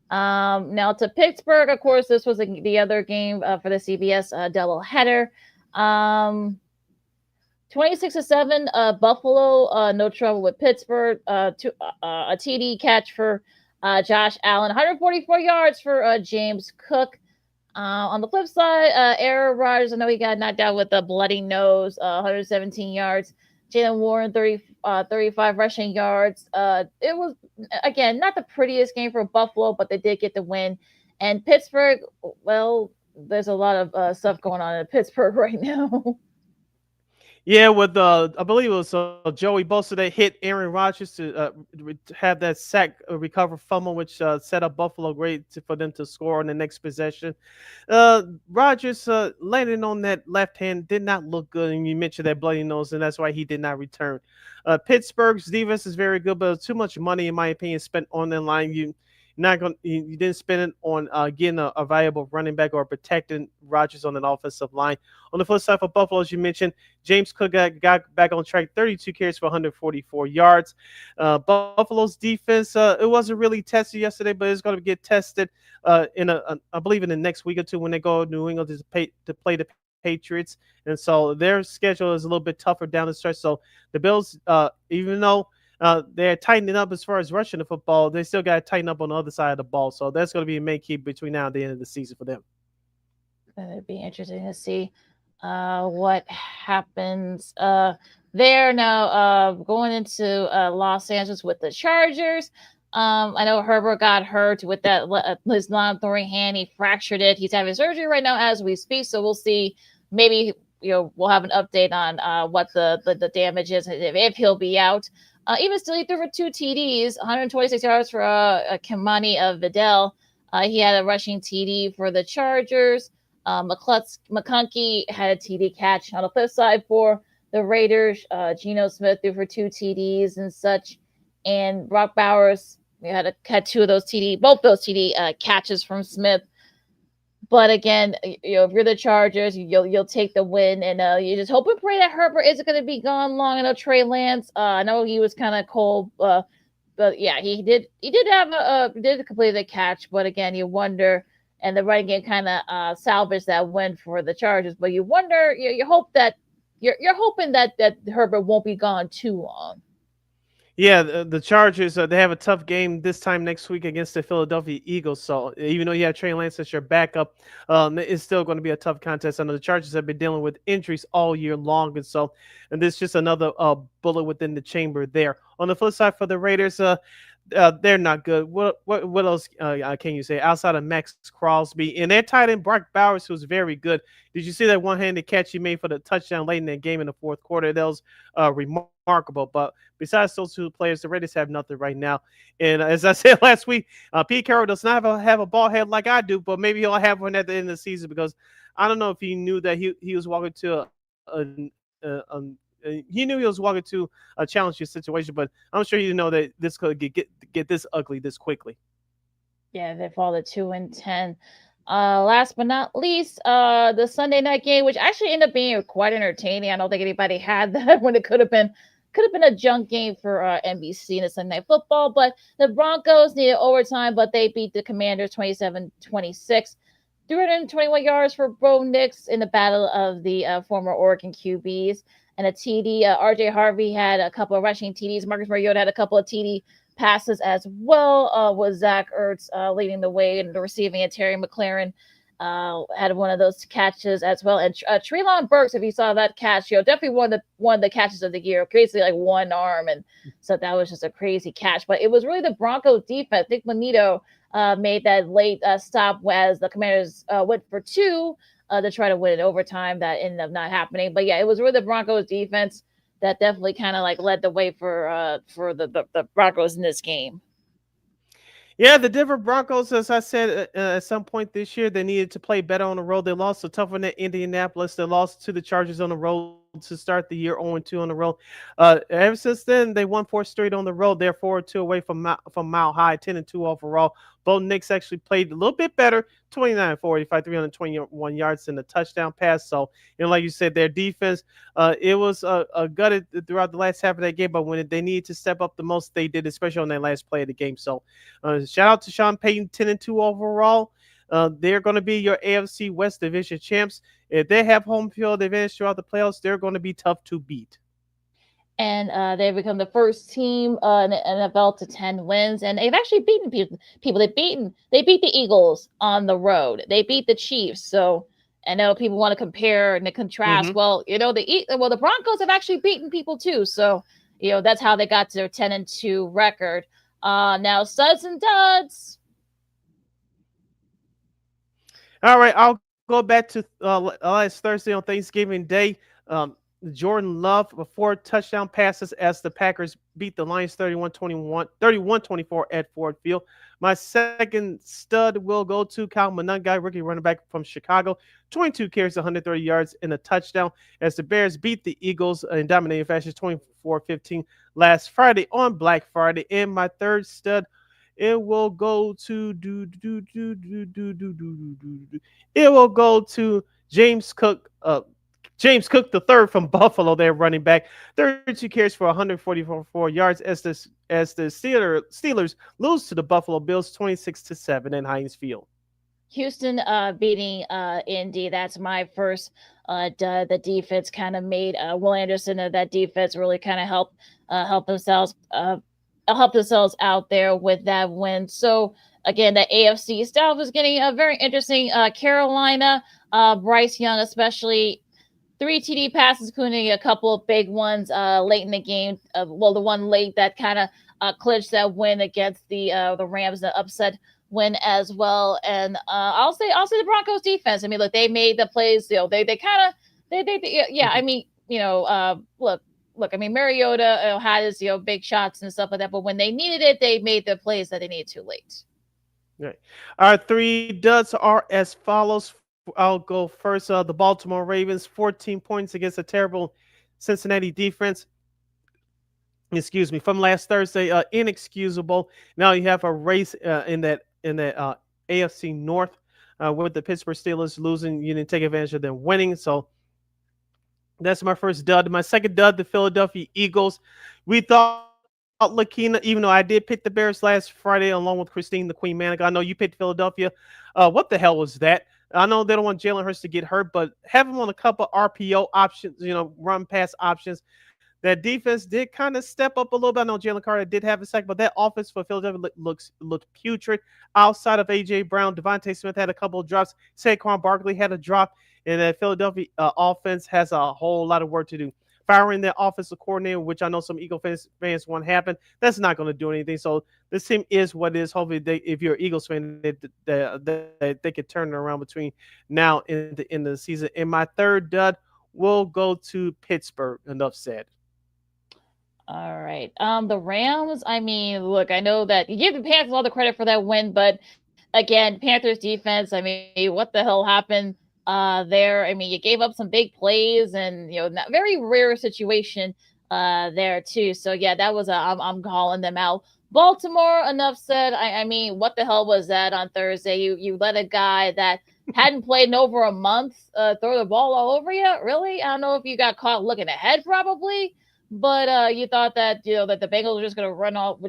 [SPEAKER 7] Now to Pittsburgh, of course, this was the other game for the CBS doubleheader. 26-7, Buffalo, no trouble with Pittsburgh. A TD catch for Josh Allen, 144 yards for James Cook. On the flip side, Aaron Rodgers, I know he got knocked out with a bloody nose, 117 yards. Jalen Warren, 35 rushing yards. It was, again, not the prettiest game for Buffalo, but they did get the win. And Pittsburgh, well, there's a lot of stuff going on in Pittsburgh right now.
[SPEAKER 1] Yeah, with I believe it was Joey Bosa that hit Aaron Rodgers to have that sack recover fumble, which set up Buffalo great for them to score on the next possession. Rodgers landing on that left hand did not look good, and you mentioned that bloody nose, and that's why he did not return. Pittsburgh's defense is very good, but too much money, in my opinion, spent on the line. You didn't spend it on getting a valuable running back or protecting Rodgers on an offensive line. On the flip side for Buffalo, as you mentioned, James Cook got back on track, 32 carries for 144 yards. Buffalo's defense, it wasn't really tested yesterday, but it's going to get tested I believe in the next week or two when they go to New England to play the Patriots. And so their schedule is a little bit tougher down the stretch. So the Bills, even though they're tightening up as far as rushing the football, they still got to tighten up on the other side of the ball. So that's going to be a main key between now and the end of the season for them.
[SPEAKER 7] It'd be interesting to see what happens there. Now, going into Los Angeles with the Chargers. I know Herbert got hurt with that his non-throwing hand. He fractured it. He's having surgery right now as we speak. So we'll see. Maybe we'll have an update on what the damage is, if he'll be out. Even still, he threw for 2 TDs, 126 yards for Kimani Vidal. He had a rushing TD for the Chargers. McConkey had a TD catch. On the flip side for the Raiders, Geno Smith threw for 2 TDs and such. And Brock Bowers, we had 2 of those both those TD catches from Smith. But again, if you're the Chargers, you'll take the win, and you just hope and pray that Herbert isn't going to be gone long. I know Trey Lance, I know he was kind of cold, but yeah, he did complete the catch. But again, you wonder, and the running game kind of salvaged that win for the Chargers. But you wonder, you hope that you're hoping that Herbert won't be gone too long.
[SPEAKER 1] Yeah, the Chargers, they have a tough game this time next week against the Philadelphia Eagles. So even though you have Trey Lance as your backup, it's still going to be a tough contest. I know the Chargers have been dealing with injuries all year long. And this is just another bullet within the chamber there. On the flip side for the Raiders, they're not good. What else can you say outside of Max Crosby and their tight end Brock Bowers, who's very good? Did you see that one-handed catch he made for the touchdown late in that game in the fourth quarter? That was remarkable. But besides those 2 players, the Raiders have nothing right now. And as I said last week, Pete Carroll does not have a ball head like I do, but maybe he'll have one at the end of the season, because I don't know if he knew that he was walking to he knew he was walking to a challenging situation, but I'm sure he didn't know that this could get this ugly this quickly.
[SPEAKER 7] Yeah, they fall to 2-10. Last but not least, the Sunday night game, which actually ended up being quite entertaining. I don't think anybody had that when it could have been a junk game for NBC in the Sunday Night Football. But the Broncos needed overtime, but they beat the Commanders 27-26. 321 yards for Bo Nix in the battle of the former Oregon QBs. And a TD, RJ Harvey had a couple of rushing TDs. Marcus Mariota had a couple of TD passes as well, with Zach Ertz leading the way in the receiving, and Terry McLaurin had one of those catches as well. And Treylon Burks, if you saw that catch, definitely one of the catches of the year, basically like one arm. And so that was just a crazy catch. But it was really the Broncos defense. Nick Bonito made that late stop as the Commanders went for two to try to win in overtime. That ended up not happening. But yeah, it was really the Broncos defense that definitely kind of like led the way for the Broncos in this game.
[SPEAKER 1] Yeah, the Denver Broncos, as I said at some point this year, they needed to play better on the road. They lost a tough one at Indianapolis. They lost to the Chargers on the road to start the year, 0-2 on the road. Ever since then, they won 4 straight on the road. They're 4-2 away from Mile High, 10-2 overall. Bo Nix actually played a little bit better, 29-45, 321 yards and a touchdown pass. So, like you said, their defense, it was gutted throughout the last half of that game, but when they needed to step up the most, they did, especially on that last play of the game. So, shout out to Sean Payton, 10-2 overall. They're going to be your AFC West Division champs. If they have home field advantage throughout the playoffs, they're going to be tough to beat.
[SPEAKER 7] And they've become the first team in the NFL to 10 wins, and they've actually beaten people. They beat the Eagles on the road. They beat the Chiefs. So I know people want to compare and contrast.
[SPEAKER 1] Mm-hmm.
[SPEAKER 7] Well, the Broncos have actually beaten people too. So that's how they got to their 10-2 record. Now studs and duds.
[SPEAKER 1] All right, I'll go back to last Thursday on Thanksgiving Day. Jordan Love with 4 touchdown passes as the Packers beat the Lions 31-24 at Ford Field. My second stud will go to Kyle Monangai, rookie running back from Chicago. 22 carries, 130 yards, and a touchdown as the Bears beat the Eagles in dominating fashion 24-15 last Friday on Black Friday. And my third stud, it will go to James Cook. James Cook III from Buffalo, their running back, 32 carries for 144 yards as the Steelers lose to the Buffalo Bills 26-7 in Heinz Field.
[SPEAKER 7] Houston beating Indy. That's my first dud. The defense kind of made Will Anderson of that defense really kind of help themselves out there with that win. So again, the AFC South is getting very interesting. Carolina, Bryce Young especially. 3 TD passes, including a couple of big ones late in the game. The one late that kind of clinched that win against the Rams, the upset win as well. And I'll say the Broncos defense. I mean, look, they made the plays. Look. I mean, Mariota had his big shots and stuff like that, but when they needed it, they made the plays that they needed too late.
[SPEAKER 1] Right. Our 3 duds are as follows. I'll go first. The Baltimore Ravens, 14 points against a terrible Cincinnati defense. Excuse me, from last Thursday, inexcusable. Now you have a race in that AFC North with the Pittsburgh Steelers losing. You didn't take advantage of them winning, so that's my first dud. My second dud, the Philadelphia Eagles. We thought LaKeena, even though I did pick the Bears last Friday along with Christine the Queen Manic. I know you picked Philadelphia. What the hell was that? I know they don't want Jalen Hurts to get hurt, but have him on a couple RPO options, run pass options. That defense did kind of step up a little bit. I know Jalen Carter did have a sack, but that offense for Philadelphia looked putrid. Outside of A.J. Brown, Devontae Smith had a couple of drops. Saquon Barkley had a drop, and that Philadelphia offense has a whole lot of work to do. Firing their offensive coordinator, which I know some Eagle fans want to happen, that's not going to do anything. So this team is what it is. Hopefully, if you're an Eagles fan, they could turn it around between now and the end of the season. And my third dud will go to Pittsburgh. Enough said.
[SPEAKER 7] All right. The Rams, I mean, look, I know that you give the Panthers all the credit for that win, but again, Panthers defense, I mean, what the hell happened there? I mean, you gave up some big plays and, not very rare situation there too. So yeah, that was I'm calling them out. Baltimore, enough said. I mean, what the hell was that on Thursday? You let a guy that hadn't played in over a month throw the ball all over you? Really? I don't know if you got caught looking ahead, probably. But you thought that that the Bengals were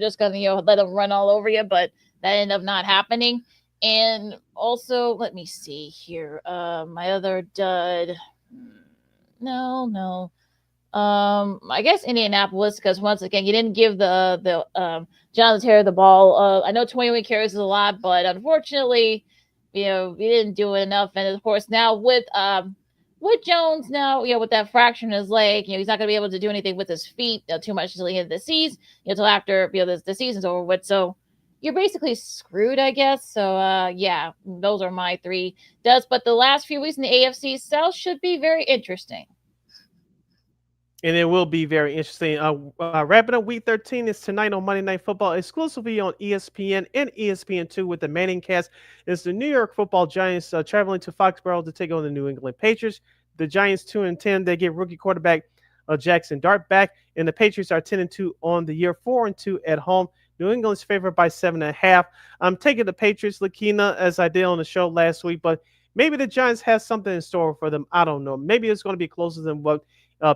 [SPEAKER 7] just gonna let them run all over you, but that ended up not happening. And also, let me see here. My other dud. No. I guess Indianapolis, because once again, you didn't give the Jonathan Taylor the ball. I know 21 carries is a lot, but unfortunately, we didn't do enough. And of course, now with Jones now, with that fracture in his leg, he's not going to be able to do anything with his feet too much until the end of the season, until after the season's over with. So you're basically screwed, I guess. So those are my three duds. But the last few weeks in the AFC South should be very interesting.
[SPEAKER 1] And it will be very interesting. Wrapping up Week 13 is tonight on Monday Night Football, exclusively on ESPN and ESPN2 with the Manning cast. It's the New York Football Giants traveling to Foxborough to take on the New England Patriots. The Giants 2-10. They get rookie quarterback Jackson Dart back, and the Patriots are 10-2 on the year, 4-2 at home. New England's favored by 7.5. I'm taking the Patriots, LaKeena, as I did on the show last week, but maybe the Giants have something in store for them. I don't know. Maybe it's going to be closer than what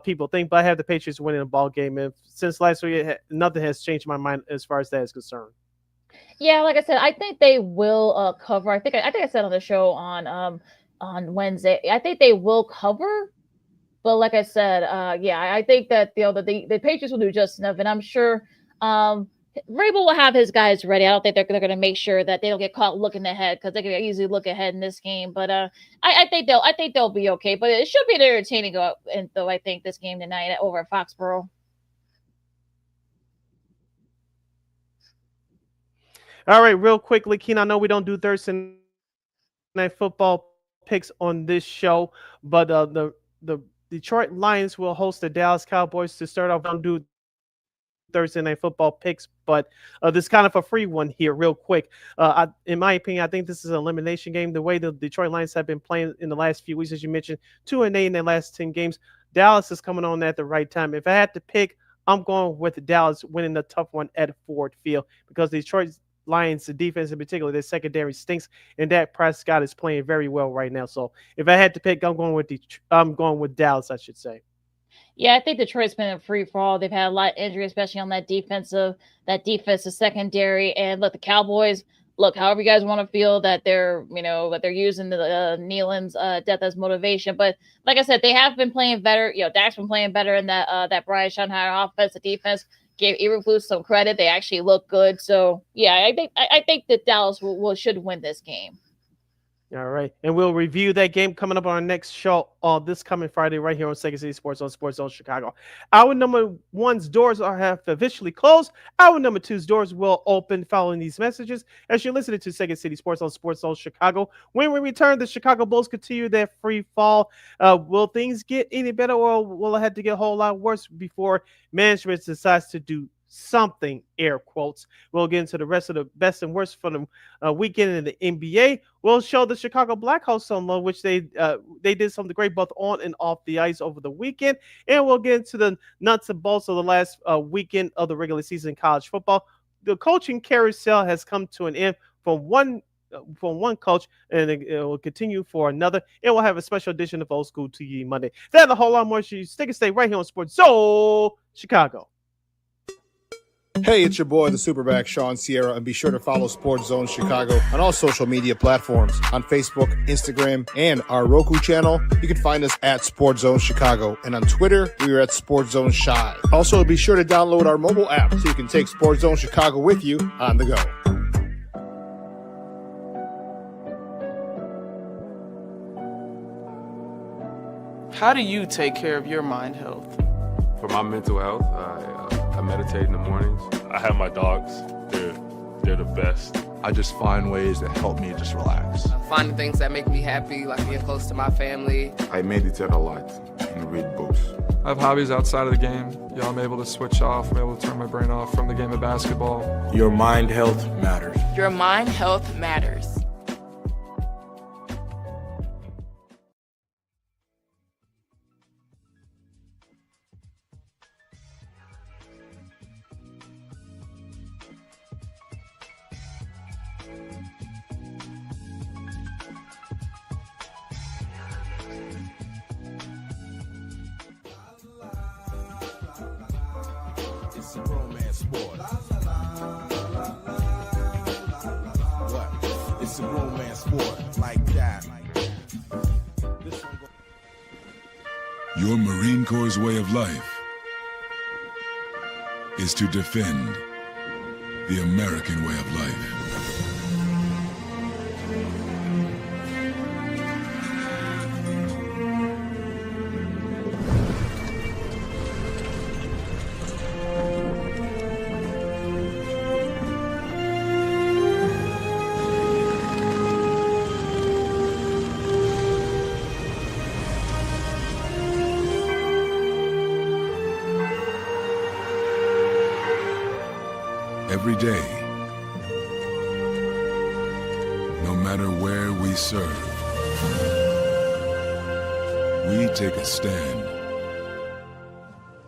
[SPEAKER 1] people think, but I have the Patriots winning the ball game, and since last week, nothing has changed my mind as far as that is concerned.
[SPEAKER 7] Yeah, like I said, I think they will cover. I think I said on the show on Wednesday, I think they will cover. But like I said, I think that the Patriots will do just enough, and I'm sure Vrabel will have his guys ready. I don't think they're going to make sure that they don't get caught looking ahead, because they can easily look ahead in this game. But I think they'll be okay. But it should be entertaining though. I think this game tonight over at Foxborough.
[SPEAKER 1] All right, real quickly, Keen, I know we don't do Thursday Night Football picks on this show, but the Detroit Lions will host the Dallas Cowboys to start off. Don't do Thursday Night Football picks, but this is kind of a free one here real quick. In my opinion, I think this is an elimination game. The way the Detroit Lions have been playing in the last few weeks, as you mentioned, 2-8 in their last 10 games. Dallas is coming on at the right time. If I had to pick, I'm going with Dallas winning the tough one at Ford Field, because the Detroit Lions, the defense in particular, their secondary stinks, and Dak Prescott is playing very well right now. So if I had to pick, I'm going with Dallas, I should say.
[SPEAKER 7] Yeah, I think Detroit's been a free for all. They've had a lot of injury, especially on that defensive secondary. And look, the Cowboys, however you guys want to feel that they're using the Nealon's death as motivation. But like I said, they have been playing better. Dak's been playing better in that Brian Schottenheimer offense. The defense gave Eberflus some credit. They actually look good. So yeah, I think that Dallas should win this game.
[SPEAKER 1] All right, and we'll review that game coming up on our next show this coming Friday right here on Second City Sports on Sports Zone Chicago. Our number one's doors have officially closed. Our number two's doors will open following these messages as you're listening to Second City Sports on Sports Zone Chicago. When we return, the Chicago Bulls continue their free fall. Will things get any better, or will it have to get a whole lot worse before management decides to do something, air quotes? We'll get into the rest of the best and worst for the weekend in the NBA. We'll show the Chicago Blackhawks some love, which they did something great both on and off the ice over the weekend. And we'll get into the nuts and bolts of the last weekend of the regular season in college football. The coaching carousel has come to an end from one coach, and it will continue for another. And we'll have a special edition of Old School TV Monday. That and a whole lot more. So you stick and stay right here on Sports Zone Chicago.
[SPEAKER 8] Hey, it's your boy, the Superback, Sean Sierra, and be sure to follow Sports Zone Chicago on all social media platforms, on Facebook, Instagram, and our Roku channel. You can find us at Sports Zone Chicago, and on Twitter, we are at Sports Zone Chi. Also, be sure to download our mobile app so you can take Sports Zone Chicago with you on the go.
[SPEAKER 11] How do you take care of your mind health?
[SPEAKER 12] For my mental health, I meditate in the mornings.
[SPEAKER 13] I have my dogs. They're the best.
[SPEAKER 14] I just find ways that help me just relax.
[SPEAKER 15] Finding things that make me happy, like being close to my family.
[SPEAKER 2] I meditate a lot and read books.
[SPEAKER 16] I have hobbies outside of the game. I'm able to switch off. I'm able to turn my brain off from the game of basketball.
[SPEAKER 10] Your mind health matters.
[SPEAKER 15] Your mind health matters.
[SPEAKER 17] It's a romance sport. What? It's a romance sport like that.
[SPEAKER 2] Your Marine Corps' way of life is to defend the American way of life. every day. No matter where we serve, we take a stand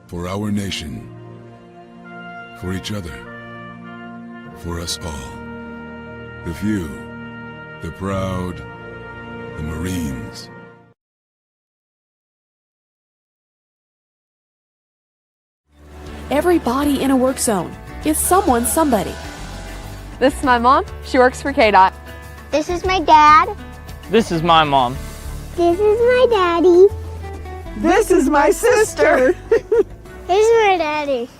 [SPEAKER 2] for our nation, for each other, for us all. The few, the proud, the Marines.
[SPEAKER 18] Everybody in a work zone is someone's somebody.
[SPEAKER 19] This is my mom. She works for KDOT.
[SPEAKER 20] This is my dad.
[SPEAKER 21] This is my mom.
[SPEAKER 20] This is my daddy.
[SPEAKER 22] This is my sister.
[SPEAKER 20] This is my daddy.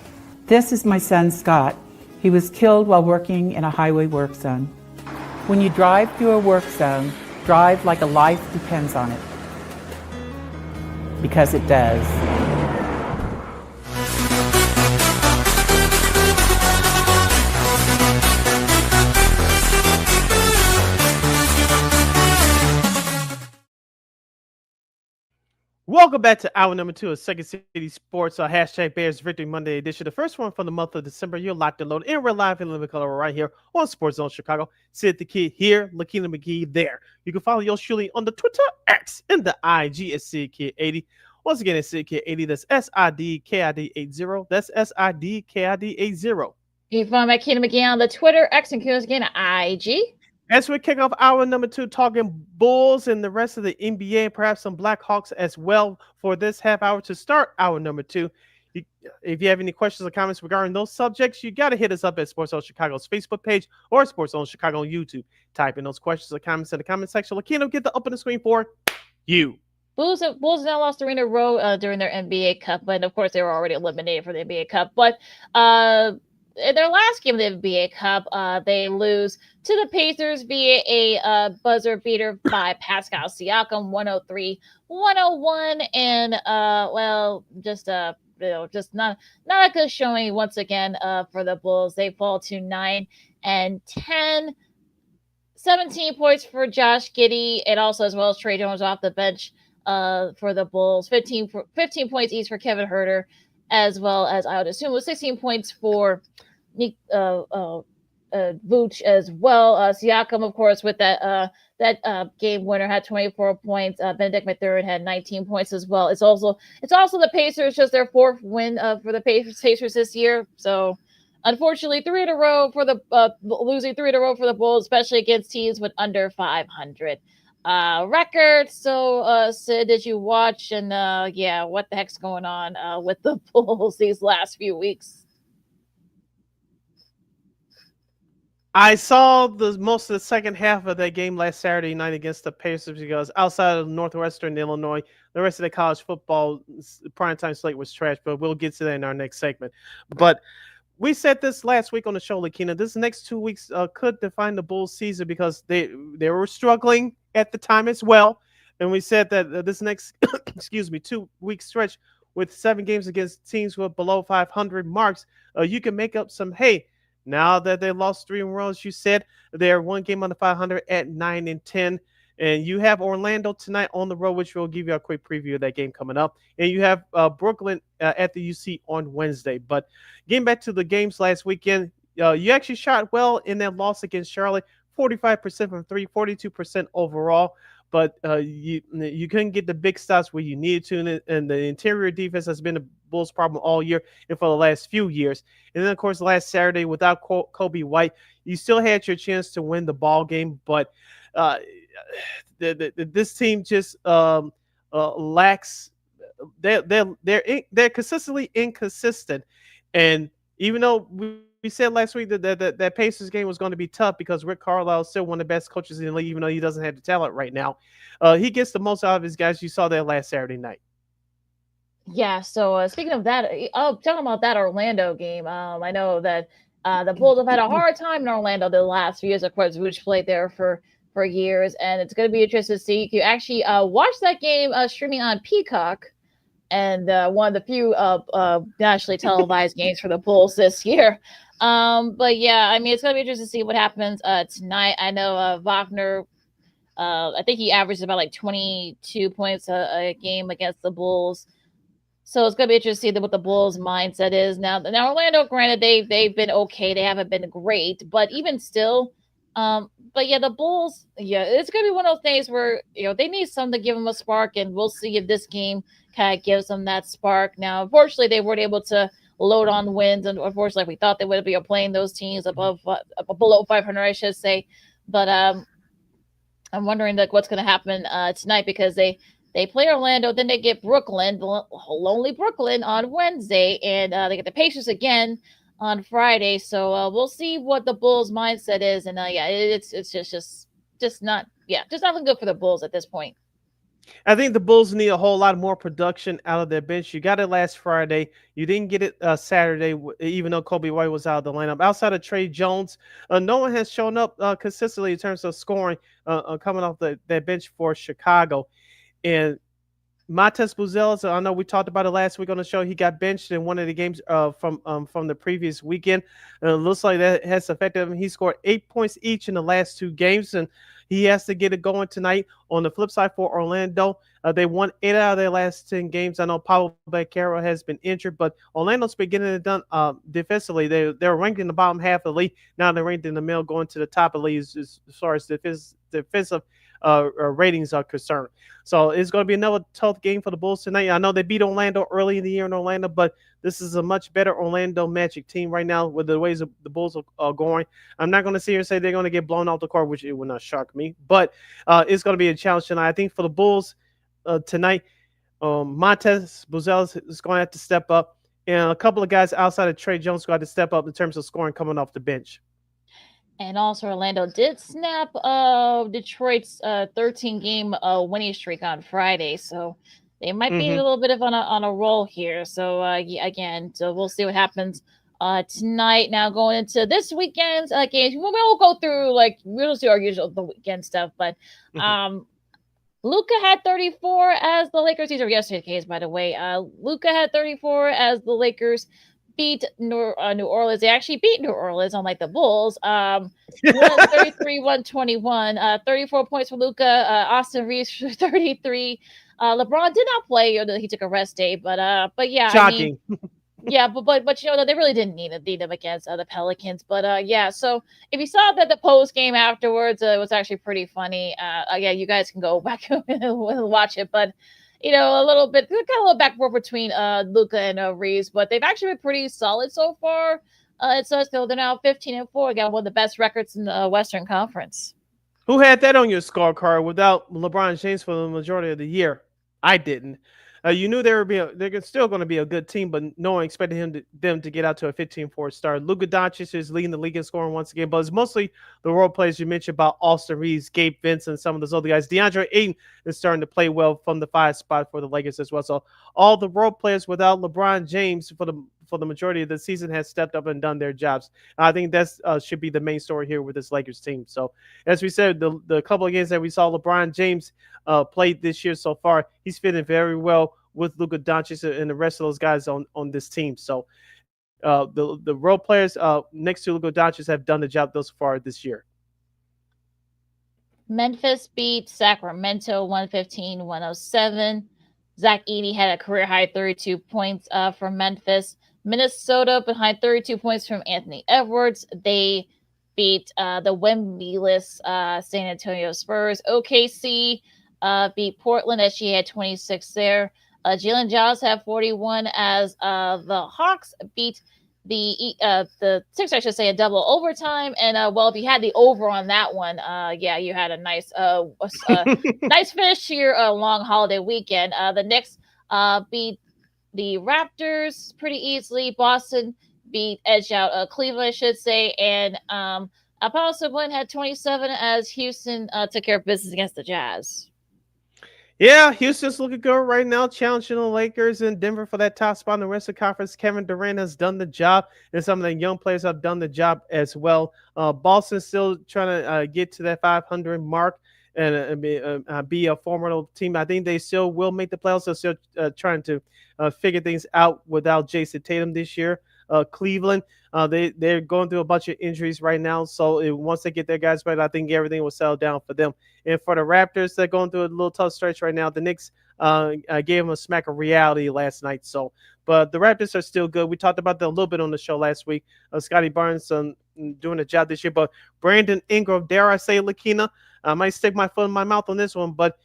[SPEAKER 23] This is my son, Scott. He was killed while working in a highway work zone. When you drive through a work zone, drive like a life depends on it. Because it does.
[SPEAKER 1] Welcome back to hour number 2 of Second City Sports, hashtag Bears Victory Monday edition. The first one for the month of December. You're locked and loaded, and we're live in living color right here on Sports Zone Chicago. Sid the Kid here, LaKeena McGee there. You can follow yours truly on the Twitter, X, and the IG at SidKid80. Once again, it's SidKid80. That's SIDKID80. That's SIDKID80.
[SPEAKER 7] You can find LaKeena McGee on the Twitter, X, and again at IG.
[SPEAKER 1] As we kick off hour number 2, talking Bulls and the rest of the NBA, and perhaps some Blackhawks as well for this half hour to start hour number 2. If you have any questions or comments regarding those subjects, you got to hit us up at Sports Zone Chicago's Facebook page or Sports Zone Chicago on YouTube. Type in those questions or comments in the comment section. LaKeena, get the up on the screen for you.
[SPEAKER 7] Bulls now lost 3 in a row during their NBA Cup, but of course they were already eliminated for the NBA Cup. But in their last game of the NBA Cup, they lose to the Pacers via a buzzer beater by Pascal Siakam, 103-101, and just not a good showing once again for the Bulls. They fall to 9-10. 17 points for Josh Giddey, and also as well as Trey Jones off the bench for the Bulls. 15 points each for Kevin Huerter, as well as I would assume it was 16 points for Vooch as well. Siakam, of course, with that game winner, had 24 points. Benedict Mathurin had 19 points as well. It's also the Pacers, just their 4th win for the Pacers this year. So unfortunately, 3 in a row for the losing 3 in a row for the Bulls, especially against teams with under 500 record. So Sid, did you watch? And what the heck's going on with the Bulls these last few weeks?
[SPEAKER 1] I saw most of the second half of that game last Saturday night against the Pacers because outside of Northwestern Illinois, the rest of the college football primetime slate was trash, but we'll get to that in our next segment. But we said this last week on the show, LaKeena. This next 2 weeks could define the Bulls season because they were struggling at the time as well. And we said that this next 2 week stretch with 7 games against teams with below 500 marks, you can make up some hay. Now that they lost 3 in a row, as you said, they're 1 game under 500 at 9-10. And you have Orlando tonight on the road, which we'll give you a quick preview of that game coming up. And you have Brooklyn at the UC on Wednesday. But getting back to the games last weekend, you actually shot well in that loss against Charlotte, 45% from 3, 42% overall. But you couldn't get the big stops where you needed to, and the interior defense has been a Bulls' problem all year and for the last few years. And then, of course, last Saturday, without Kobe White, you still had your chance to win the ball game, but this team just lacks. They're consistently inconsistent, and even though we said last week that Pacers game was going to be tough because Rick Carlisle is still one of the best coaches in the league, even though he doesn't have the talent right now. He gets the most out of his guys. You saw that last Saturday night.
[SPEAKER 7] Yeah, so speaking of that, talking about that Orlando game, I know that the Bulls have had a hard time in Orlando the last few years. Of course, Vooch played there for years, and it's going to be interesting to see. You can actually watch that game streaming on Peacock, and one of the few nationally televised games for the Bulls this year. But yeah, I mean, it's going to be interesting to see what happens tonight. I know Wagner, I think he averaged about like 22 points a game against the Bulls. So it's gonna be interesting to see what the Bulls' mindset is now. Now Orlando, granted, they've been okay. They haven't been great, but even still, but yeah, the Bulls, yeah, it's gonna be one of those things where they need something to give them a spark, and we'll see if this game kind of gives them that spark. Now, unfortunately, they weren't able to load on wins, and unfortunately, we thought they would be playing those teams below 500, I should say. But I'm wondering what's going to happen tonight, because they play Orlando, then they get Brooklyn, lonely Brooklyn on Wednesday, and they get the Pacers again on Friday. So we'll see what the Bulls' mindset is, and it's just not looking good for the Bulls at this point.
[SPEAKER 1] I think the Bulls need a whole lot more production out of their bench. You got it last Friday. You didn't get it Saturday, even though Kobe White was out of the lineup. Outside of Trey Jones, no one has shown up consistently in terms of scoring coming off that bench for Chicago. And Matas Buzelis, I know we talked about it last week on the show. He got benched in one of the games from the previous weekend. It looks like that has affected him. He scored 8 points each in the last 2 games, and he has to get it going tonight. On the flip side for Orlando, they won 8 out of their last 10 games. I know Pablo Banchero has been injured, but Orlando's been getting it done defensively. They're ranked in the bottom half of the league. Now they're ranked in the middle, going to the top of the league as far as defensive ratings are concerned. So it's going to be another tough game for the Bulls tonight. I know they beat Orlando early in the year in Orlando, but this is a much better Orlando Magic team right now with the ways the Bulls are going. I'm not going to sit here and say they're going to get blown off the court, which it would not shock me, but it's going to be a challenge tonight. I think for the Bulls tonight, Matas Buzelis is going to have to step up, and a couple of guys outside of Trey Jones going to have to step up in terms of scoring coming off the bench.
[SPEAKER 7] And also, Orlando did snap Detroit's 13-game winning streak on Friday, so they might be a little bit of on a roll here. So so we'll see what happens tonight. Now going into this weekend's games, we'll go through we'll see our usual the weekend stuff. But Luka had 34 as the Lakers. These are yesterday's games, by the way. Luka had 34 as the Lakers beat New Orleans. They actually beat New Orleans, unlike the Bulls. 133-121. 34 points for Luka. Austin Reeves 33. LeBron did not play. He took a rest day, but yeah,
[SPEAKER 1] shocking.
[SPEAKER 7] I mean, yeah, but they really didn't need them against the Pelicans. But yeah, so if you saw that the post game afterwards, it was actually pretty funny. Yeah, you guys can go back and watch it, but. A little bit, kind of a little back and forth between Luka and Reeves, but they've actually been pretty solid so far. So they're now 15-4, got one of the best records in the Western Conference.
[SPEAKER 1] Who had that on your scorecard without LeBron James for the majority of the year? I didn't. You knew they're still going to be a good team, but no one expected them to get out to a 15-4 start. Luka Doncic is leading the league in scoring once again, but it's mostly the role players you mentioned about Austin Reeves, Gabe Vincent, some of those other guys. DeAndre Ayton is starting to play well from the 5 spot for the Lakers as well. So all the role players without LeBron James for the majority of the season has stepped up and done their jobs. I think that should be the main story here with this Lakers team. So as we said, the couple of games that we saw LeBron James played this year so far, he's fitting very well with Luka Doncic and the rest of those guys on this team. So the role players next to Luka Doncic have done the job thus far this year.
[SPEAKER 7] Memphis beat Sacramento 115-107. Zach Edey had a career-high 32 points for Memphis. Minnesota behind 32 points from Anthony Edwards. They beat the Wemby-less San Antonio Spurs. OKC beat Portland as she had 26 there. Jalen Giles had 41 as the Hawks beat the Sixers, I should say, a double overtime. And if you had the over on that one, you had a nice nice finish to your long holiday weekend. The Knicks beat the Raptors pretty easily. Boston edged out Cleveland, I should say, and Pau Sablin had 27 as Houston took care of business against the Jazz.
[SPEAKER 1] Yeah, Houston's looking good right now, challenging the Lakers and Denver for that top spot in the rest of the conference. Kevin Durant has done the job, and some of the young players have done the job as well. Boston's still trying to get to that 500 mark and be a formidable team. I think they still will make the playoffs. They're still trying to figure things out without Jason Tatum this year. Cleveland. They're going through a bunch of injuries right now, so once they get their guys back, I think everything will settle down for them. And for the Raptors, they're going through a little tough stretch right now. The Knicks gave them a smack of reality last night. But the Raptors are still good. We talked about that a little bit on the show last week. Scotty Barnes doing a job this year, but Brandon Ingram, dare I say, LaKeena, I might stick my foot in my mouth on this one, but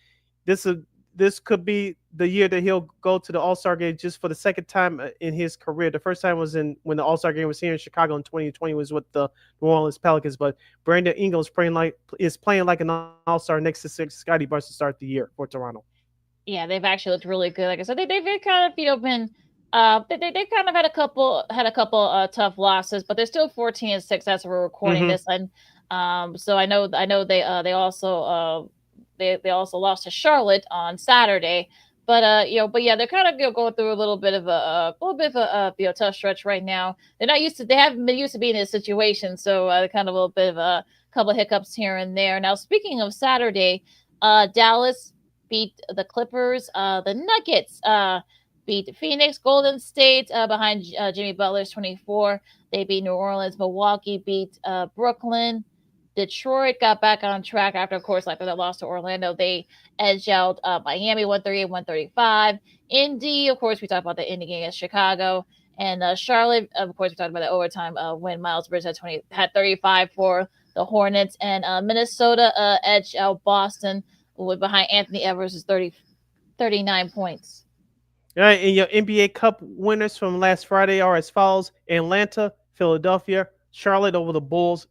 [SPEAKER 1] this could be the year that he'll go to the All-Star game just for the second time in his career. The first time was when the All-Star game was here in Chicago in 2020 was with the New Orleans Pelicans. But Brandon Ingram is playing like an All-Star next to Scotty Barnes to start the year for Toronto.
[SPEAKER 7] Yeah, they've actually looked really good. Like I said, they've kind of been they kind of had a couple tough losses, but they're still 14-6 as we're recording this. And so I know they also lost to Charlotte on Saturday. But they're kind of going through a little bit of a tough stretch right now. They haven't been used to being in this situation, so kind of a little bit of a couple of hiccups here and there. Now, speaking of Saturday, Dallas beat the Clippers. The Nuggets beat Phoenix. Golden State behind Jimmy Butler's 24. They beat New Orleans. Milwaukee beat Brooklyn. Detroit got back on track after that loss to Orlando. They edged out Miami 138-135. Indy, of course, we talked about the Indy game against Chicago. And Charlotte, of course, we talked about the overtime when Miles Bridges had 35 for the Hornets. And Minnesota edged out Boston behind Anthony Edwards' 39 points.
[SPEAKER 1] All right, and your NBA Cup winners from last Friday are as follows: Atlanta, Philadelphia, Charlotte over the Bulls.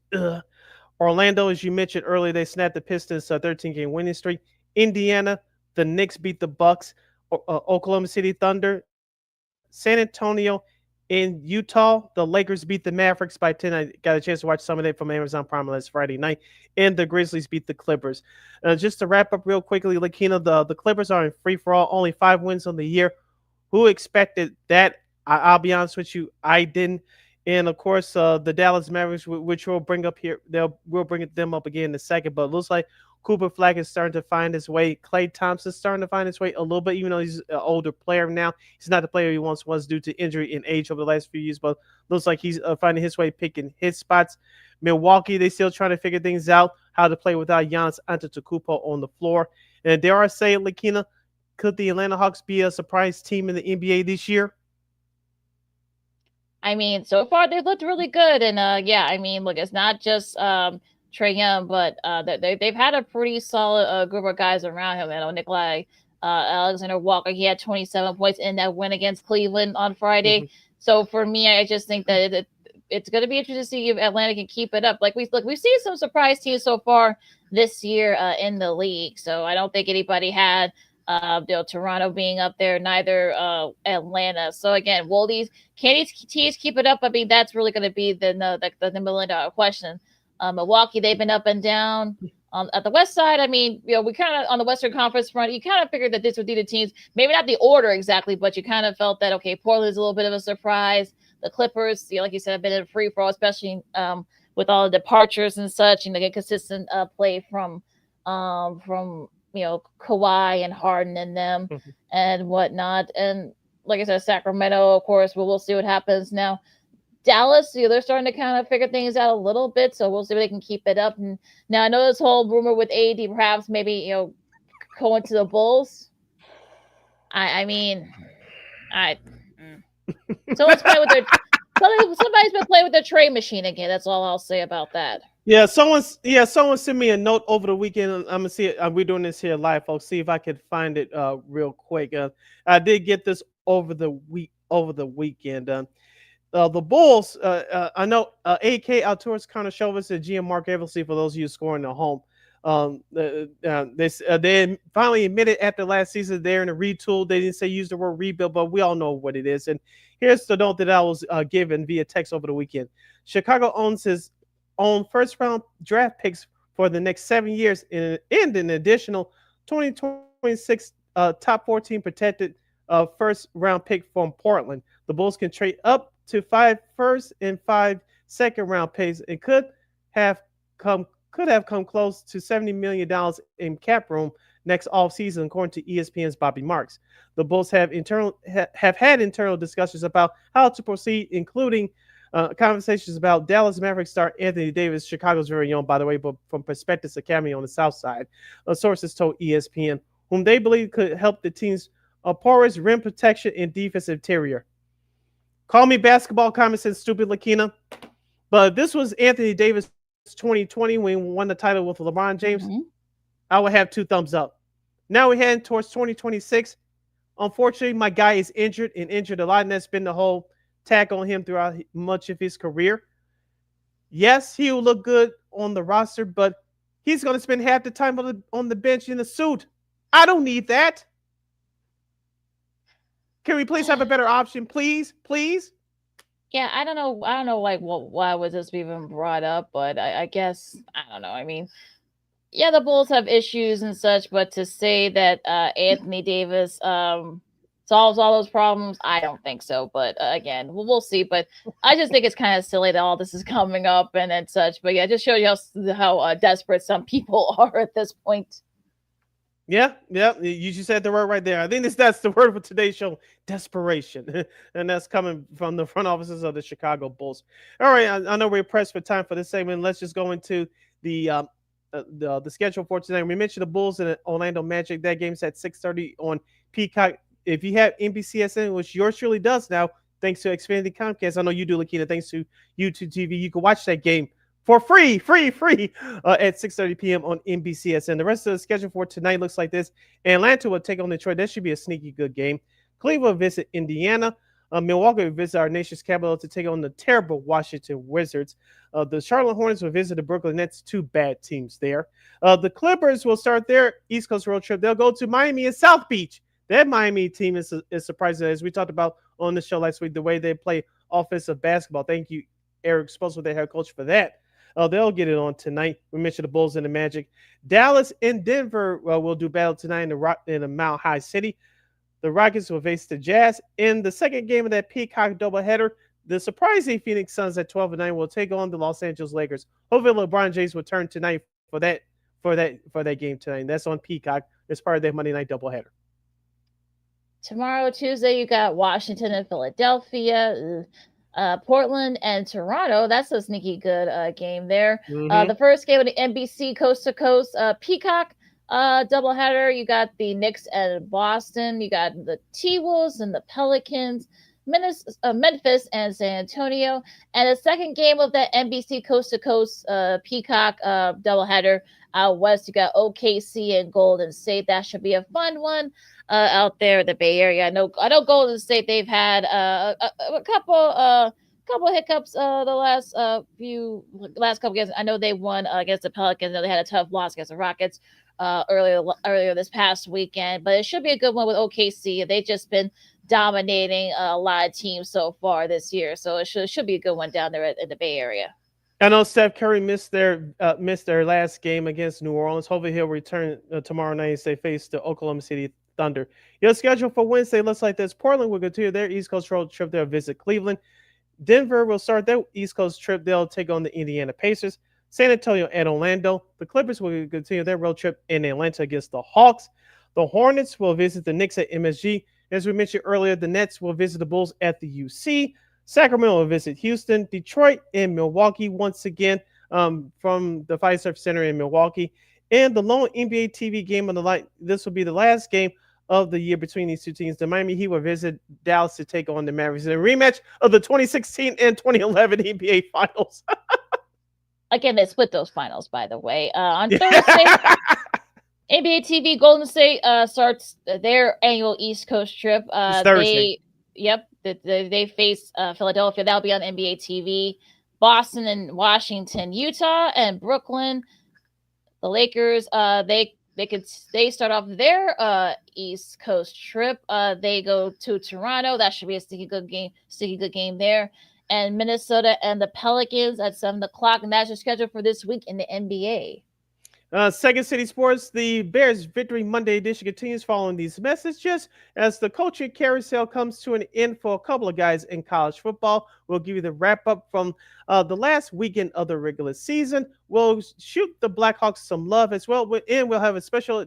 [SPEAKER 1] Orlando, as you mentioned earlier, they snapped the Pistons' 13-game winning streak. Indiana, the Knicks beat the Bucks. Oklahoma City Thunder, San Antonio, in Utah, the Lakers beat the Mavericks by 10. I got a chance to watch some of it from Amazon Prime last Friday night. And the Grizzlies beat the Clippers. Just to wrap up real quickly, LaKeena, the Clippers are in free-for-all, only 5 wins on the year. Who expected that? I'll be honest with you, I didn't. And of course, the Dallas Mavericks, which we'll bring up here, we'll bring them up again in a second. But it looks like Cooper Flag is starting to find his way. Klay Thompson's starting to find his way a little bit, even though he's an older player now. He's not the player he once was due to injury and age over the last few years. But looks like he's finding his way, picking his spots. Milwaukee, they still trying to figure things out, how to play without Giannis Antetokounmpo on the floor. And dare I say, LaKeena, could the Atlanta Hawks be a surprise team in the NBA this year?
[SPEAKER 7] I mean, so far they've looked really good, and look, it's not just Trae Young, but they've had a pretty solid group of guys around him. I know Nikolai Alexander Walker, he had 27 points in that win against Cleveland on Friday. Mm-hmm. So for me, I just think that it's going to be interesting to see if Atlanta can keep it up. We've seen some surprise teams so far this year in the league, so I don't think anybody had. Toronto being up there, neither Atlanta. So again, can these teams keep it up? I mean, that's really going to be the $1 million question. Milwaukee, they've been up and down. At the West side, I mean, we kind of on the Western Conference front, you kind of figured that this would be the teams, maybe not the order exactly, but you kind of felt that Portland's a little bit of a surprise. The Clippers, like you said, have been in free for all, especially with all the departures and such, and get consistent play from Kawhi and Harden and them and whatnot. And like I said, Sacramento, of course, we'll see what happens. Now, Dallas, they're starting to kind of figure things out a little bit, so we'll see if they can keep it up. And now I know this whole rumor with AD perhaps maybe, going to the Bulls. Somebody's been playing with their trade machine again. That's all I'll say about that.
[SPEAKER 1] Yeah, someone sent me a note over the weekend. I'm gonna see it. We're doing this here live, folks. See if I could find it real quick. I did get this over the weekend. The Bulls. I know AK Alturas Karnisovas and GM Mark Eversley, for those of you scoring at home. They finally admitted after last season they're in a retool. They didn't say use the word rebuild, but we all know what it is. And here's the note that I was given via text over the weekend. Chicago owns his own first-round draft picks for the next 7 years and an additional 2026 top 14 protected first-round pick from Portland. The Bulls can trade up to 5 first and 5 second-round picks and could have come close to $70 million in cap room next offseason, according to ESPN's Bobby Marks. The Bulls have had internal discussions about how to proceed, including conversations about Dallas Mavericks star Anthony Davis, Chicago's very own, by the way, but from Perspectives Academy on the South Side. Sources told ESPN, whom they believe could help the team's porous rim protection and defensive interior. Call me basketball common sense stupid, LaKeena, but this was Anthony Davis 2020 when he won the title with LeBron James. I would have 2 thumbs up. Now we're heading towards 2026. Unfortunately, my guy is injured a lot, and that's been the whole tag on him throughout much of his career. Yes, he will look good on the roster, but he's going to spend half the time on the bench in a suit. I don't need that. Can we please have a better option, please? Please?
[SPEAKER 7] Yeah, I don't know, like, why was this even brought up, but I guess, I don't know. I mean, yeah, the Bulls have issues and such, but to say that Anthony Davis solves all those problems, I don't think so. But again, we'll see. But I just think it's kind of silly that all this is coming up and such. But yeah, just show you how desperate some people are at this point.
[SPEAKER 1] Yeah, you just said the word right there. I think that's the word for today's show, desperation. And that's coming from the front offices of the Chicago Bulls. All right, I know we're pressed for time for this segment. Let's just go into the schedule for today. We mentioned the Bulls and the Orlando Magic. That game's at 6:30 on Peacock. If you have NBCSN, which yours surely does now, thanks to Xfinity Comcast, I know you do, LaKeena, thanks to YouTube TV, you can watch that game for free at 6:30 p.m. on NBCSN. The rest of the schedule for tonight looks like this. Atlanta will take on Detroit. That should be a sneaky good game. Cleveland will visit Indiana. Milwaukee will visit our nation's capital to take on the terrible Washington Wizards. The Charlotte Hornets will visit the Brooklyn Nets. 2 bad teams there. The Clippers will start their East Coast road trip. They'll go to Miami and South Beach. That Miami team is surprising, as we talked about on the show last week, the way they play offensive basketball. Thank you, Eric Spoelstra, their head coach, for that. They'll get it on tonight. We mentioned the Bulls and the Magic. Dallas and Denver will do battle tonight in the Mile High City. The Rockets will face the Jazz. In the second game of that Peacock doubleheader, the surprising Phoenix Suns at 12-9 will take on the Los Angeles Lakers. Hopefully LeBron James will turn tonight for that game tonight. And that's on Peacock. It's part of their Monday night doubleheader.
[SPEAKER 7] Tomorrow, Tuesday, you got Washington and Philadelphia, Portland and Toronto. That's a sneaky good game there. The first game of the NBC Coast to Coast Peacock doubleheader. You got the Knicks and Boston. You got the T-Wolves and the Pelicans, Memphis and San Antonio. And the second game of that NBC Coast to Coast Peacock doubleheader out west, you got OKC and Golden State. That should be a fun one out there in the Bay Area. I know Golden State, they've had a couple hiccups the last couple games. I know they won against the Pelicans. I know they had a tough loss against the Rockets earlier this past weekend, but it should be a good one with OKC. They've just been dominating a lot of teams so far this year, so it should be a good one down there in the Bay Area.
[SPEAKER 1] I know Steph Curry missed their last game against New Orleans. Hopefully he'll return tomorrow night as they face the Oklahoma City Thunder. Your schedule for Wednesday looks like this. Portland will continue their East Coast road trip. They'll visit Cleveland. Denver will start their East Coast trip. They'll take on the Indiana Pacers. San Antonio and Orlando. The Clippers will continue their road trip in Atlanta against the Hawks. The Hornets will visit the Knicks at MSG. As we mentioned earlier, the Nets will visit the Bulls at the UC. Sacramento will visit Houston. Detroit and Milwaukee once again from the Fiserv Center in Milwaukee. And the lone NBA TV game on the night. This will be the last game of the year between these two teams. The Miami Heat will visit Dallas to take on the Mavericks in a rematch of the 2016 and 2011 NBA Finals.
[SPEAKER 7] Again, they split those finals, by the way. On Thursday, NBA TV Golden State starts their annual East Coast trip.
[SPEAKER 1] Thursday.
[SPEAKER 7] They face Philadelphia. That'll be on NBA TV. Boston and Washington, Utah, and Brooklyn. The Lakers, they start off their East Coast trip. They go to Toronto. That should be a sticky good game there. And Minnesota and the Pelicans at 7 o'clock. And that's your schedule for this week in the NBA.
[SPEAKER 1] Second City Sports, the Bears Victory Monday edition continues following these messages as the coaching carousel comes to an end for a couple of guys in college football. We'll give you the wrap-up from the last weekend of the regular season. We'll shoot the Blackhawks some love as well, and we'll have a special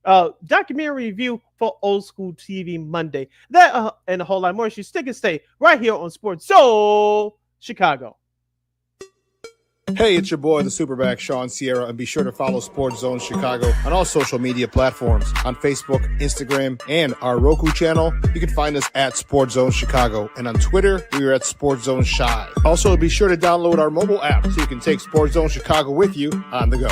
[SPEAKER 1] documentary review for Old School TV Monday. That and a whole lot more. You should stick and stay right here on Sports Zone Chicago.
[SPEAKER 8] Hey, it's your boy, the Superback, Sean Sierra, and be sure to follow Sports Zone Chicago on all social media platforms. On Facebook, Instagram, and our Roku channel, you can find us at Sports Zone Chicago. And on Twitter, we are at Sports Zone Shy. Also, be sure to download our mobile app so you can take Sports Zone Chicago with you on the go.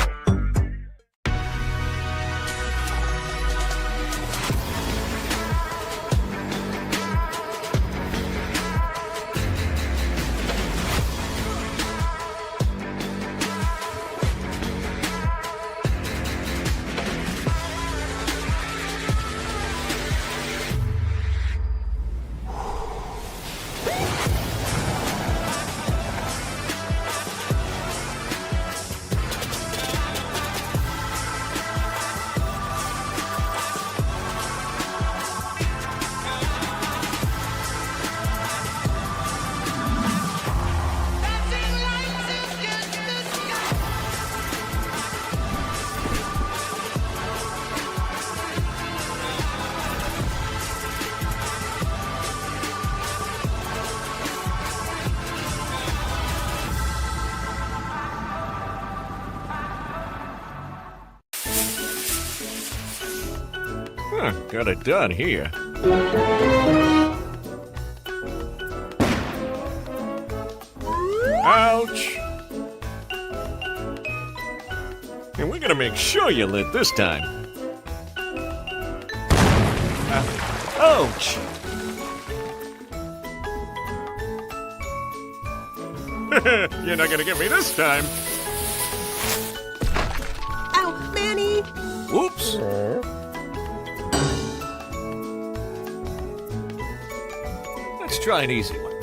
[SPEAKER 4] Got it done here. Ouch! And we're gonna make sure you live this time. Ouch! You're not gonna get me this time.
[SPEAKER 5] Ow, Manny!
[SPEAKER 4] Whoops! Let's try an easy one.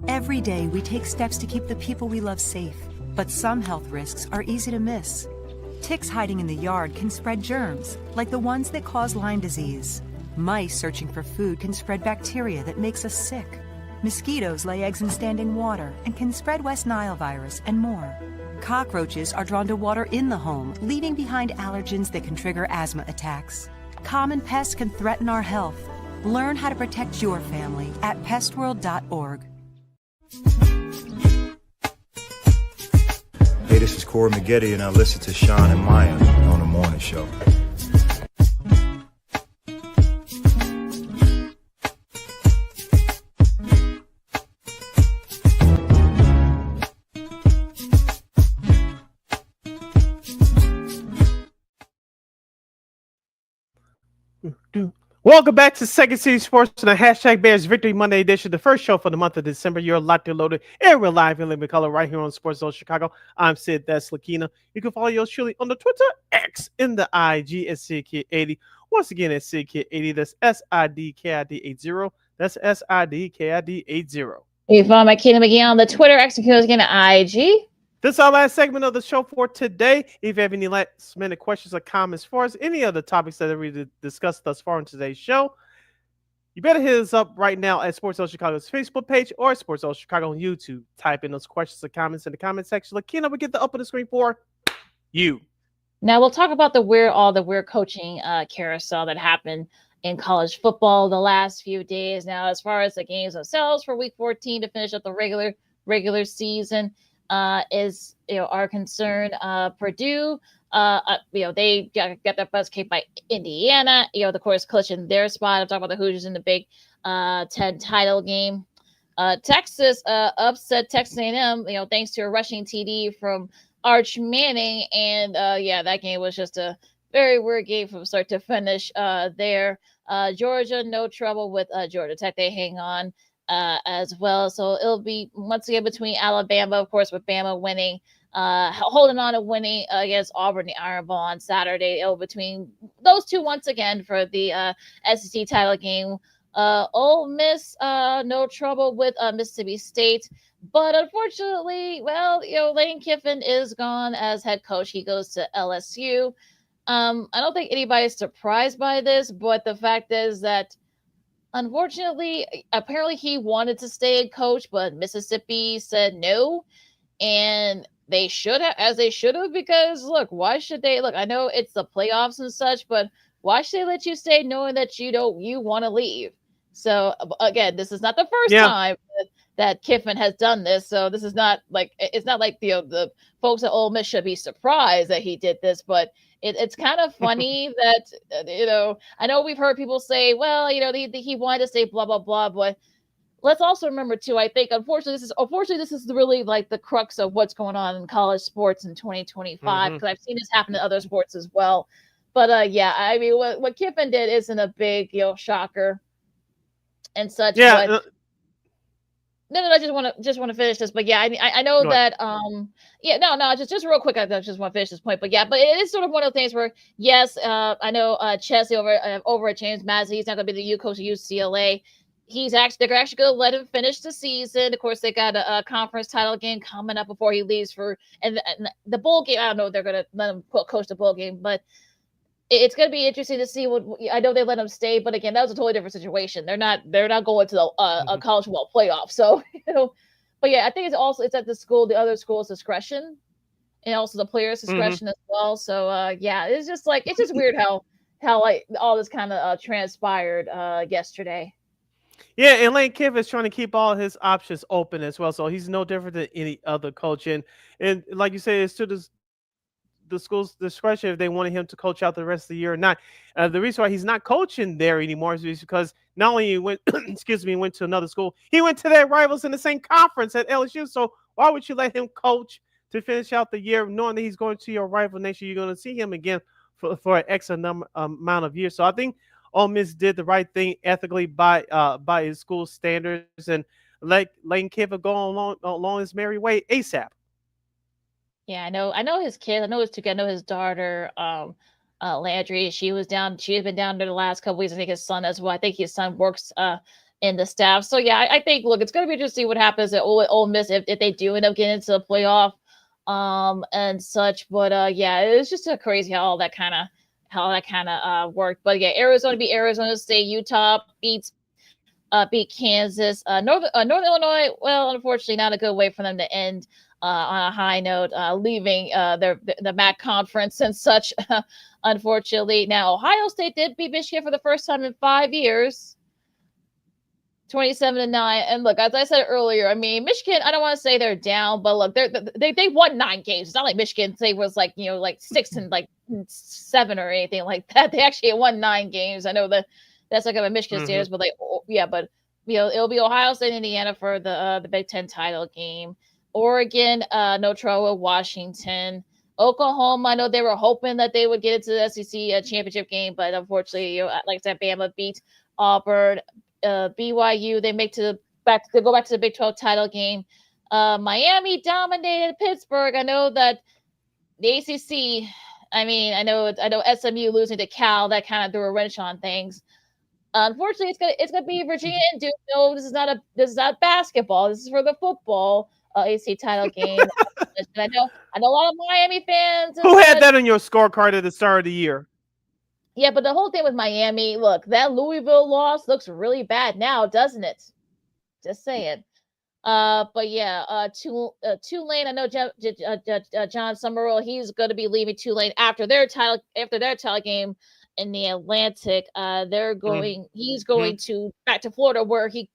[SPEAKER 9] Every day, we take steps to keep the people we love safe, but some health risks are easy to miss. Ticks hiding in the yard can spread germs, like the ones that cause Lyme disease. Mice searching for food can spread bacteria that makes us sick. Mosquitoes lay eggs in standing water and can spread West Nile virus and more. Cockroaches are drawn to water in the home, leaving behind allergens that can trigger asthma attacks. Common pests can threaten our health. Learn how to protect your family at pestworld.org.
[SPEAKER 10] Hey, this is Corey McGee, and I listen to Sean and Maya on the morning show.
[SPEAKER 1] Welcome back to Second City Sports and the hashtag Bears Victory Monday edition, the first show for the month of December. You're locked and loaded and we're live in living color right here on Sports Zone Chicago. I'm Sid, that's LaKeena. You can follow yours truly on the Twitter, X, in the IG at SidKid80. Once again, at SidKid80. That's SIDKID80. That's SIDKID80.
[SPEAKER 7] You follow my Keena McGee on the Twitter, X, and again at IG.
[SPEAKER 1] This is our last segment of the show for today. If you have any last minute questions or comments for us, any other topics that we discussed thus far on today's show, you better hit us up right now at Sports Zone Chicago's Facebook page or Sports Zone Chicago on YouTube. Type in those questions or comments in the comment section. LaKeena will get the up on the screen for you.
[SPEAKER 7] Now we'll talk about the weird coaching carousel that happened in college football the last few days. Now, as far as the games themselves for Week 14 to finish up the regular season. Are concerned. Purdue, they got their butts kicked by Indiana. Of course, clutching their spot. I'm talking about the Hoosiers in the Big 10 title game. Texas upset Texas A&M. Thanks to a rushing TD from Arch Manning, and that game was just a very weird game from start to finish. There, Georgia, no trouble with Georgia Tech. They hang on. As well. So it'll be once again between Alabama, of course, with Bama winning, holding on to winning against Auburn, the Iron Bowl on Saturday. It'll between those two once again for the SEC title game. Ole Miss, no trouble with Mississippi State. But unfortunately, well, Lane Kiffin is gone as head coach. He goes to LSU. I don't think anybody's surprised by this, but the fact is that unfortunately, apparently he wanted to stay a coach, but Mississippi said no, and they should have, as they should have, because look, why should they? Look, I know it's the playoffs and such, but why should they let you stay knowing that you want to leave? So again, this is not the first time that Kiffin has done this. So this is not like it's not like the folks at Ole Miss should be surprised that he did this, but it's kind of funny that I know we've heard people say, well, he wanted to say blah blah blah, but let's also remember too. I think unfortunately this is really like the crux of what's going on in college sports in 2025 because I've seen this happen in other sports as well. But yeah, I mean what Kiffin did isn't a big shocker and such.
[SPEAKER 1] Yeah.
[SPEAKER 7] But, no, I just want to finish this, but yeah, I know that just real quick, I just want to finish this point, but yeah, but it is sort of one of the things where yes, I know Chesley over at James Madison, he's not going to be the coach of UCLA. They're actually going to let him finish the season. Of course, they got a conference title game coming up before he leaves and the bowl game. I don't know if they're going to let him coach the bowl game, but it's going to be interesting to see what. I know they let him stay, but again, that was a totally different situation. They're not going to a college football playoff. So but yeah, I think it's at the other school's discretion, and also the players' discretion as well. So yeah, it's just weird how like all this kind of transpired yesterday.
[SPEAKER 1] Yeah, and Lane Kiffin is trying to keep all his options open as well, so he's no different than any other coach. And like you say, it's to the school's discretion if they wanted him to coach out the rest of the year or not. The reason why he's not coaching there anymore is because not only he went, went to another school, he went to their rivals in the same conference at LSU. So why would you let him coach to finish out the year, knowing that he's going to your rival next year? You're going to see him again for an X amount of years. So I think Ole Miss did the right thing ethically by his school standards and let Lane Kiffin go along his merry way ASAP.
[SPEAKER 7] Yeah, I know his kids. I know his two kids. I know his daughter, Landry. She has been down there the last couple weeks. I think his son as well. I think his son works in the staff. So yeah, I think look, it's gonna be interesting to see what happens at Ole Miss if they do end up getting into the playoff and such. But yeah, it's just crazy how that kind of worked. But yeah, Arizona beat Arizona State. Utah beat Kansas. Northern Illinois. Well, unfortunately, not a good way for them to end on a high note, leaving the MAC conference and such. Unfortunately, now Ohio State did beat Michigan for the first time in 5 years, 27-9. And look, as I said earlier, I mean Michigan. I don't want to say they're down, but look, they won 9 games. It's not like Michigan State was like 6 and 7 or anything like that. They actually won 9 games. I know that's like a Michigan status, but it'll be Ohio State, Indiana for the Big Ten title game. Oregon, no trouble. Washington, Oklahoma. I know they were hoping that they would get into the SEC championship game, but unfortunately, like I said, Bama beat Auburn. BYU, they go back to the Big 12 title game. Miami dominated Pittsburgh. I know that the ACC. I mean, I know SMU losing to Cal, that kind of threw a wrench on things. Unfortunately, it's gonna be Virginia and Duke. No, this is not basketball. This is for the football AC title game. I know a lot of Miami fans.
[SPEAKER 1] Who had that on your scorecard at the start of the year?
[SPEAKER 7] Yeah, but the whole thing with Miami, look, that Louisville loss looks really bad now, doesn't it? Just saying. But yeah, Tulane. I know John Summerall. He's going to be leaving Tulane after their title game in the Atlantic. He's going to back to Florida where he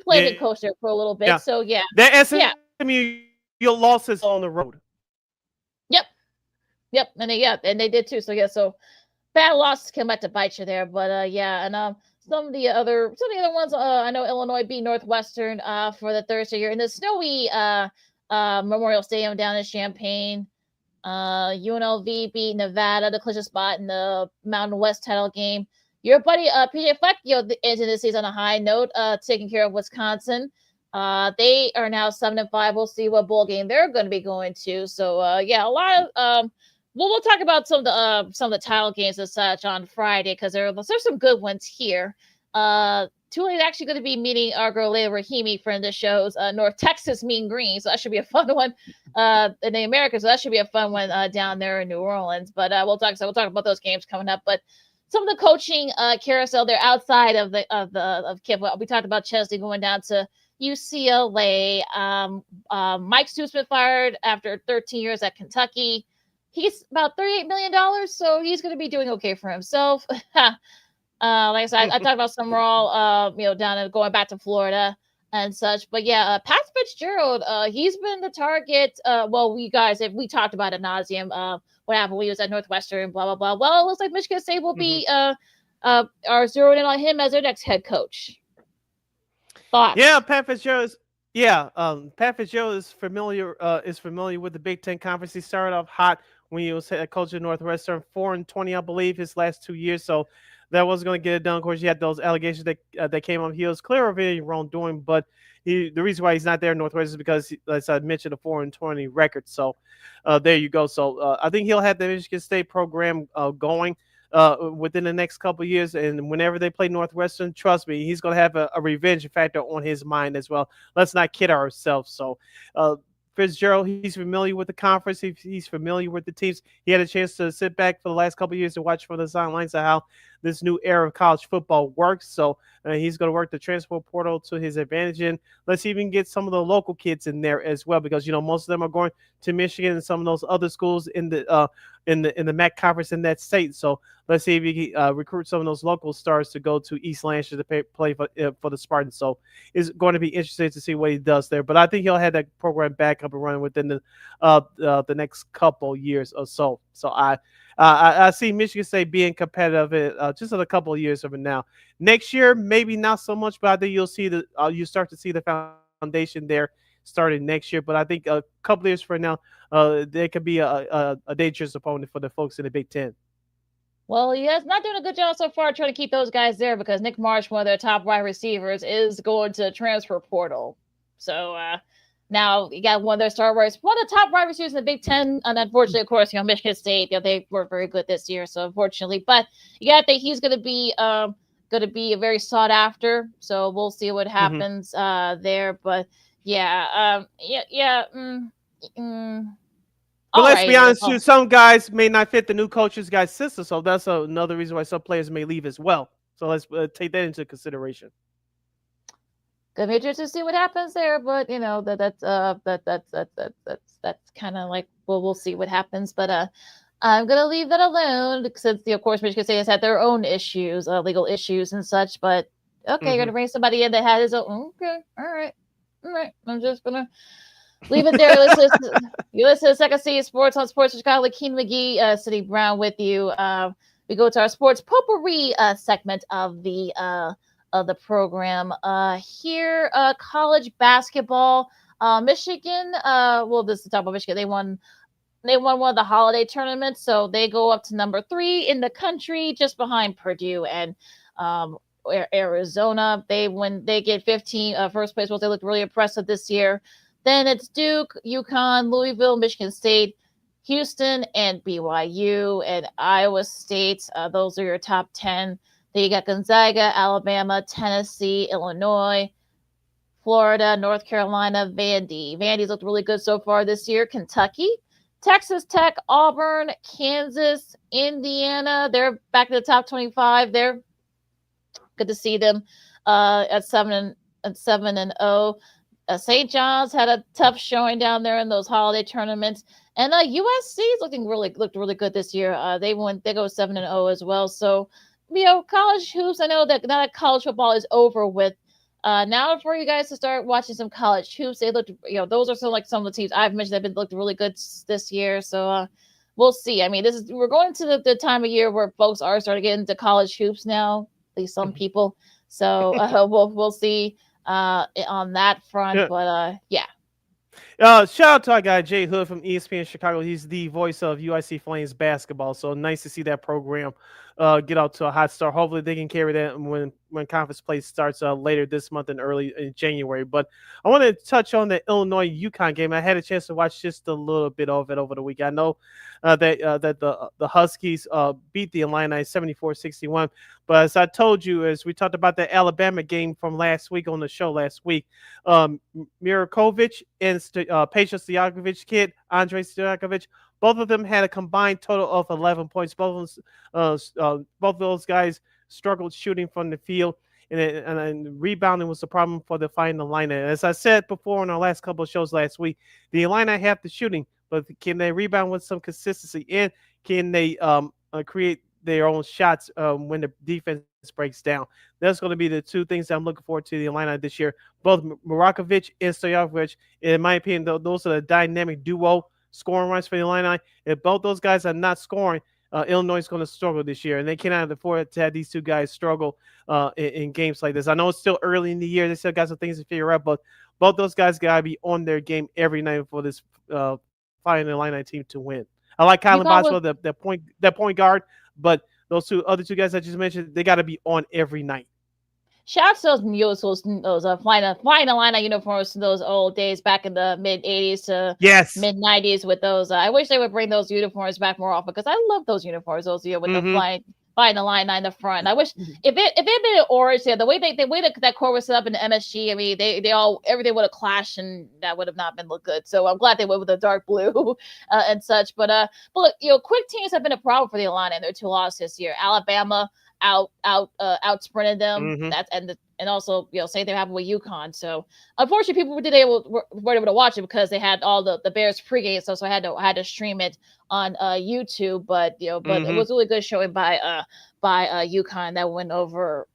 [SPEAKER 7] played and coached there for a little bit. Yeah. So yeah,
[SPEAKER 1] that SMU your losses on the road.
[SPEAKER 7] Yep, and they did too. So yeah, so bad losses come back to bite you there. But yeah, and some of the other ones. I know Illinois beat Northwestern for the third straight year in the snowy Memorial Stadium down in Champaign. UNLV beat Nevada to clinch a spot in the Mountain West title game. Your buddy PJ Fleck, ended the season on a high note, taking care of Wisconsin. They are now 7-5. We'll see what bowl game they're going to be going to. So yeah, a lot of we'll talk about some of the title games and such on Friday because there's some good ones here. Tulane's actually going to be meeting our girl Leila Rahimi, friend of the show's North Texas Mean Green. So that should be a fun one in the Americas. So that should be a fun one down there in New Orleans. But we'll talk about those games coming up. But some of the coaching carousel there outside of Kip. We talked about Chesley going down to UCLA. Mike Stoops been fired after 13 years at Kentucky. He's about $38 million, so he's going to be doing okay for himself. Like I said, I talked about Summerall, down and going back to Florida and such. But yeah, Pat Fitzgerald, he's been the target. We talked about it ad nauseum. What happened when he was at Northwestern, blah, blah, blah. Well, it looks like Michigan State will be are zeroing in on him as their next head coach. Thoughts?
[SPEAKER 1] Yeah, Pat Fitzgerald is familiar with the Big Ten Conference. He started off hot when he was head coach at Northwestern, 4-20, I believe, his last 2 years. So that wasn't going to get it done. Of course, you had those allegations that came up. He was clear of any wrongdoing, but the reason why he's not there in Northwestern is because, as I mentioned, a 4-20 record. So there you go. So I think he'll have the Michigan State program going within the next couple of years. And whenever they play Northwestern, trust me, he's going to have a revenge factor on his mind as well. Let's not kid ourselves. So Fitzgerald, he's familiar with the conference. He's familiar with the teams. He had a chance to sit back for the last couple of years to watch from the sidelines of how this new era of college football works. So he's going to work the transfer portal to his advantage. And let's even get some of the local kids in there as well, because, most of them are going to Michigan and some of those other schools in the MAC conference in that state. So let's see if we can recruit some of those local stars to go to East Lancashire to play for the Spartans. So it's going to be interesting to see what he does there. But I think he'll have that program back up and running within the next couple years or so. So I see Michigan State being competitive just in a couple of years from now. Next year, maybe not so much, but I think you'll see you start to see the foundation there starting next year. But I think a couple of years from now, there could be a dangerous opponent for the folks in the Big Ten.
[SPEAKER 7] Well, he is not doing a good job so far trying to keep those guys there, because Nick Marsh, one of their top wide receivers, is going to transfer portal. So now you got one of their star wide, one of the top wide receivers in the Big Ten. And unfortunately, of course, Michigan State, they were very good this year. So unfortunately, but you got to think he's going to be very sought after. So we'll see what happens there. But yeah.
[SPEAKER 1] But let's be honest, too, some guys may not fit the new coach's guy's system. So that's another reason why some players may leave as well. So let's take that into consideration.
[SPEAKER 7] Gonna be interesting to see what happens there, but that's kind of like, well, we'll see what happens. But I'm gonna leave that alone, since of course Michigan State has had their own issues, legal issues and such. But okay, you're gonna bring somebody in that had his own. Okay, all right. I'm just gonna leave it there. You listen to Second City Sports on Sports Chicago. LaKeena McGee, Sidney Brown with you. We go to our sports potpourri segment of the program. Here, college basketball. Michigan. This is talk about Michigan. They won one of the holiday tournaments, so they go up to number 3 in the country, just behind Purdue and Arizona. They get 15 first place. Well, they look really impressive this year. Then it's Duke, UConn, Louisville, Michigan State, Houston, and BYU, and Iowa State. Those are your top 10. Then you got Gonzaga, Alabama, Tennessee, Illinois, Florida, North Carolina, Vandy. Vandy's looked really good so far this year. Kentucky, Texas Tech, Auburn, Kansas, Indiana. They're back to the top 25. They're good to see them at 7-0. St. John's had a tough showing down there in those holiday tournaments, and USC's looked really good this year. They go 7-0 as well. So college hoops. I know that now that college football is over with. Now for you guys to start watching some college hoops. They looked, those are some of the teams I've mentioned that looked really good this year. So we'll see. I mean, we're going to the time of year where folks are starting to get into college hoops now. At least some people. So we'll see on that front. Yeah. But yeah.
[SPEAKER 1] Shout out to our guy Jay Hood from ESPN Chicago. He's the voice of UIC Flames basketball. So nice to see that program get out to a hot start. Hopefully they can carry that when conference play starts later this month and early in January. But I want to touch on the Illinois UConn game. I had a chance to watch just a little bit of it over the week. I know that the Huskies beat the Illini 74-61. But as I told you, as we talked about the Alabama game from last week on the show last week, Mirakovic and Peja Stojakovic kid, Andre Stojakovic, both of them had a combined total of 11 points. Both of those guys struggled shooting from the field, and rebounding was the problem for the Fighting Illini. As I said before in our last couple of shows last week, the Illini have the shooting, but can they rebound with some consistency? And can they create their own shots when the defense breaks down? That's going to be the two things that I'm looking forward to the Illini this year. Both Mirakovic and Stojakovic, in my opinion, those are the dynamic duo scoring runs for the Illini. If both those guys are not scoring, Illinois is going to struggle this year, and they cannot afford to have these two guys struggle in games like this. I know it's still early in the year; they still got some things to figure out, but both those guys got to be on their game every night for this Fighting Illini team to win. I like Kylan Boswell, the point guard, but those other two guys I just mentioned, they got to be on every night.
[SPEAKER 7] Shout out to those Fighting Illini uniforms from those old days back in the mid 80s to mid 90s with those. I wish they would bring those uniforms back more often because I love those uniforms. Those with the Fighting Illini in the front. I wish if it had been an orange, the way that court was set up in the MSG. I mean, everything would have clashed and that would have not been look good. So I'm glad they went with the dark blue and such. But look, quick teams have been a problem for the Illini in their two losses this year. Alabama out sprinted them. That's and also same thing happened with UConn. So unfortunately, people weren't able to watch it because they had all the Bears pregame stuff. So I had to stream it on YouTube. But it was really good showing by UConn that went over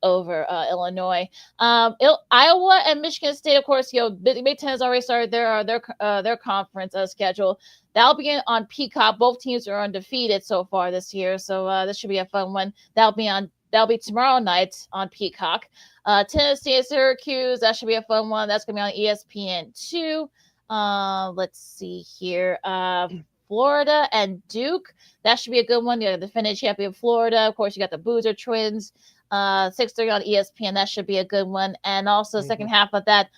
[SPEAKER 7] Illinois. Iowa and Michigan State, of course, Big Ten has already started their conference schedule. That'll begin on Peacock. Both teams are undefeated so far this year, so this should be a fun one. That'll be tomorrow night on Peacock. Tennessee and Syracuse, that should be a fun one. That's gonna be on ESPN2. Let's see here. Florida and Duke, that should be a good one. The defending champion Florida. Of course, you got the Boozer twins. 6:30 on ESPN. That should be a good one. And also second half of that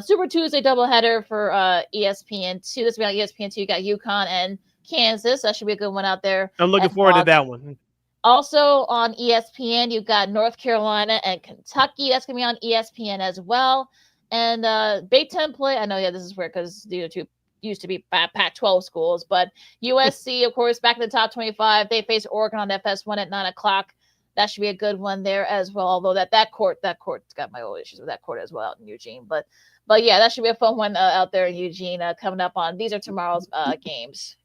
[SPEAKER 7] Super Tuesday doubleheader for ESPN2. This will be on ESPN2. You got UConn and Kansas. That should be a good one out there.
[SPEAKER 1] I'm looking forward to that one.
[SPEAKER 7] Also on ESPN, you've got North Carolina and Kentucky. That's going to be on ESPN as well. And Big Ten play. I know, this is weird because the two used to be Pac-12 schools. But USC, of course, back in the top 25. They face Oregon on FS1 at 9 o'clock. That should be a good one there as well. Although that court's got my old issues with that court as well out in Eugene. But yeah, that should be a fun one out there in Eugene coming up on. These are tomorrow's games.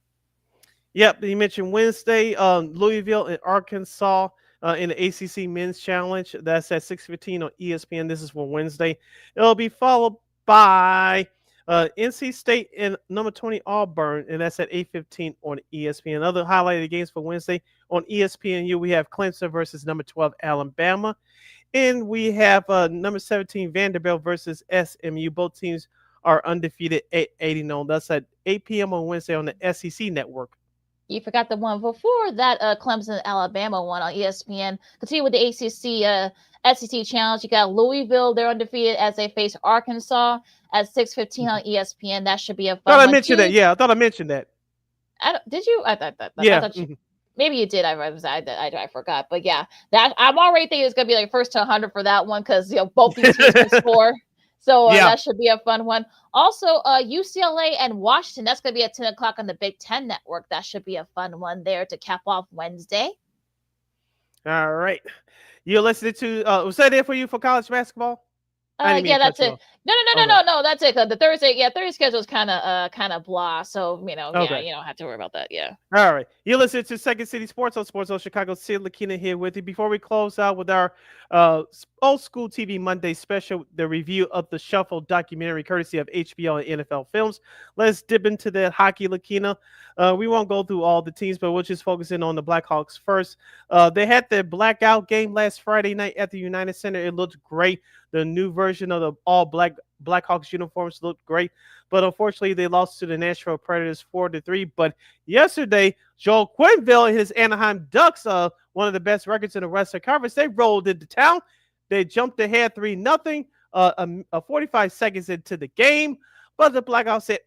[SPEAKER 1] Yep, you mentioned Wednesday, Louisville and Arkansas in the ACC Men's Challenge. That's at 6:15 on ESPN. This is for Wednesday. It'll be followed by NC State and number 20 Auburn, and that's at 8:15 on ESPN. Other highlighted games for Wednesday on ESPNU, we have Clemson versus number 12 Alabama, and we have number 17 Vanderbilt versus SMU. Both teams are undefeated at 80-0. That's at 8 p.m. on Wednesday on the SEC network.
[SPEAKER 7] You forgot the one before that, Clemson Alabama one on ESPN. Continue with the ACC SEC Challenge. You got Louisville; they're undefeated as they face Arkansas at 6:15 on ESPN. That should be a fun one.
[SPEAKER 1] I mentioned that. Yeah, I thought I mentioned that.
[SPEAKER 7] Did you? I thought
[SPEAKER 1] you,
[SPEAKER 7] maybe you did. I forgot. But yeah, that I'm already thinking it's gonna be like first to 100 for that one because both these teams can score. So that should be a fun one. Also, UCLA and Washington, that's going to be at 10 o'clock on the Big Ten Network. That should be a fun one there to cap off Wednesday.
[SPEAKER 1] All right. You're listening to, was that it for you for college basketball?
[SPEAKER 7] Yeah, that's it. No, that's it. The Thursday schedule is kind of blah. So, you don't have to worry about that. Yeah.
[SPEAKER 1] All right. You're listening to Second City Sports on Sports Zone Chicago. Sid LaKeena here with you. Before we close out with our old school TV Monday special, the review of the Shuffle documentary courtesy of HBO and NFL Films, let's dip into that hockey, LaKeena. We won't go through all the teams, but we'll just focus in on the Blackhawks first. They had their blackout game last Friday night at the United Center. It looked great. The new version of the all-black Blackhawks uniforms looked great, but unfortunately they lost to the Nashville Predators 4-3. But yesterday, Joel Quenneville and his Anaheim Ducks, one of the best records in the Western Conference, they rolled into town. They jumped ahead 3-0, 45 seconds into the game. But the Blackhawks said,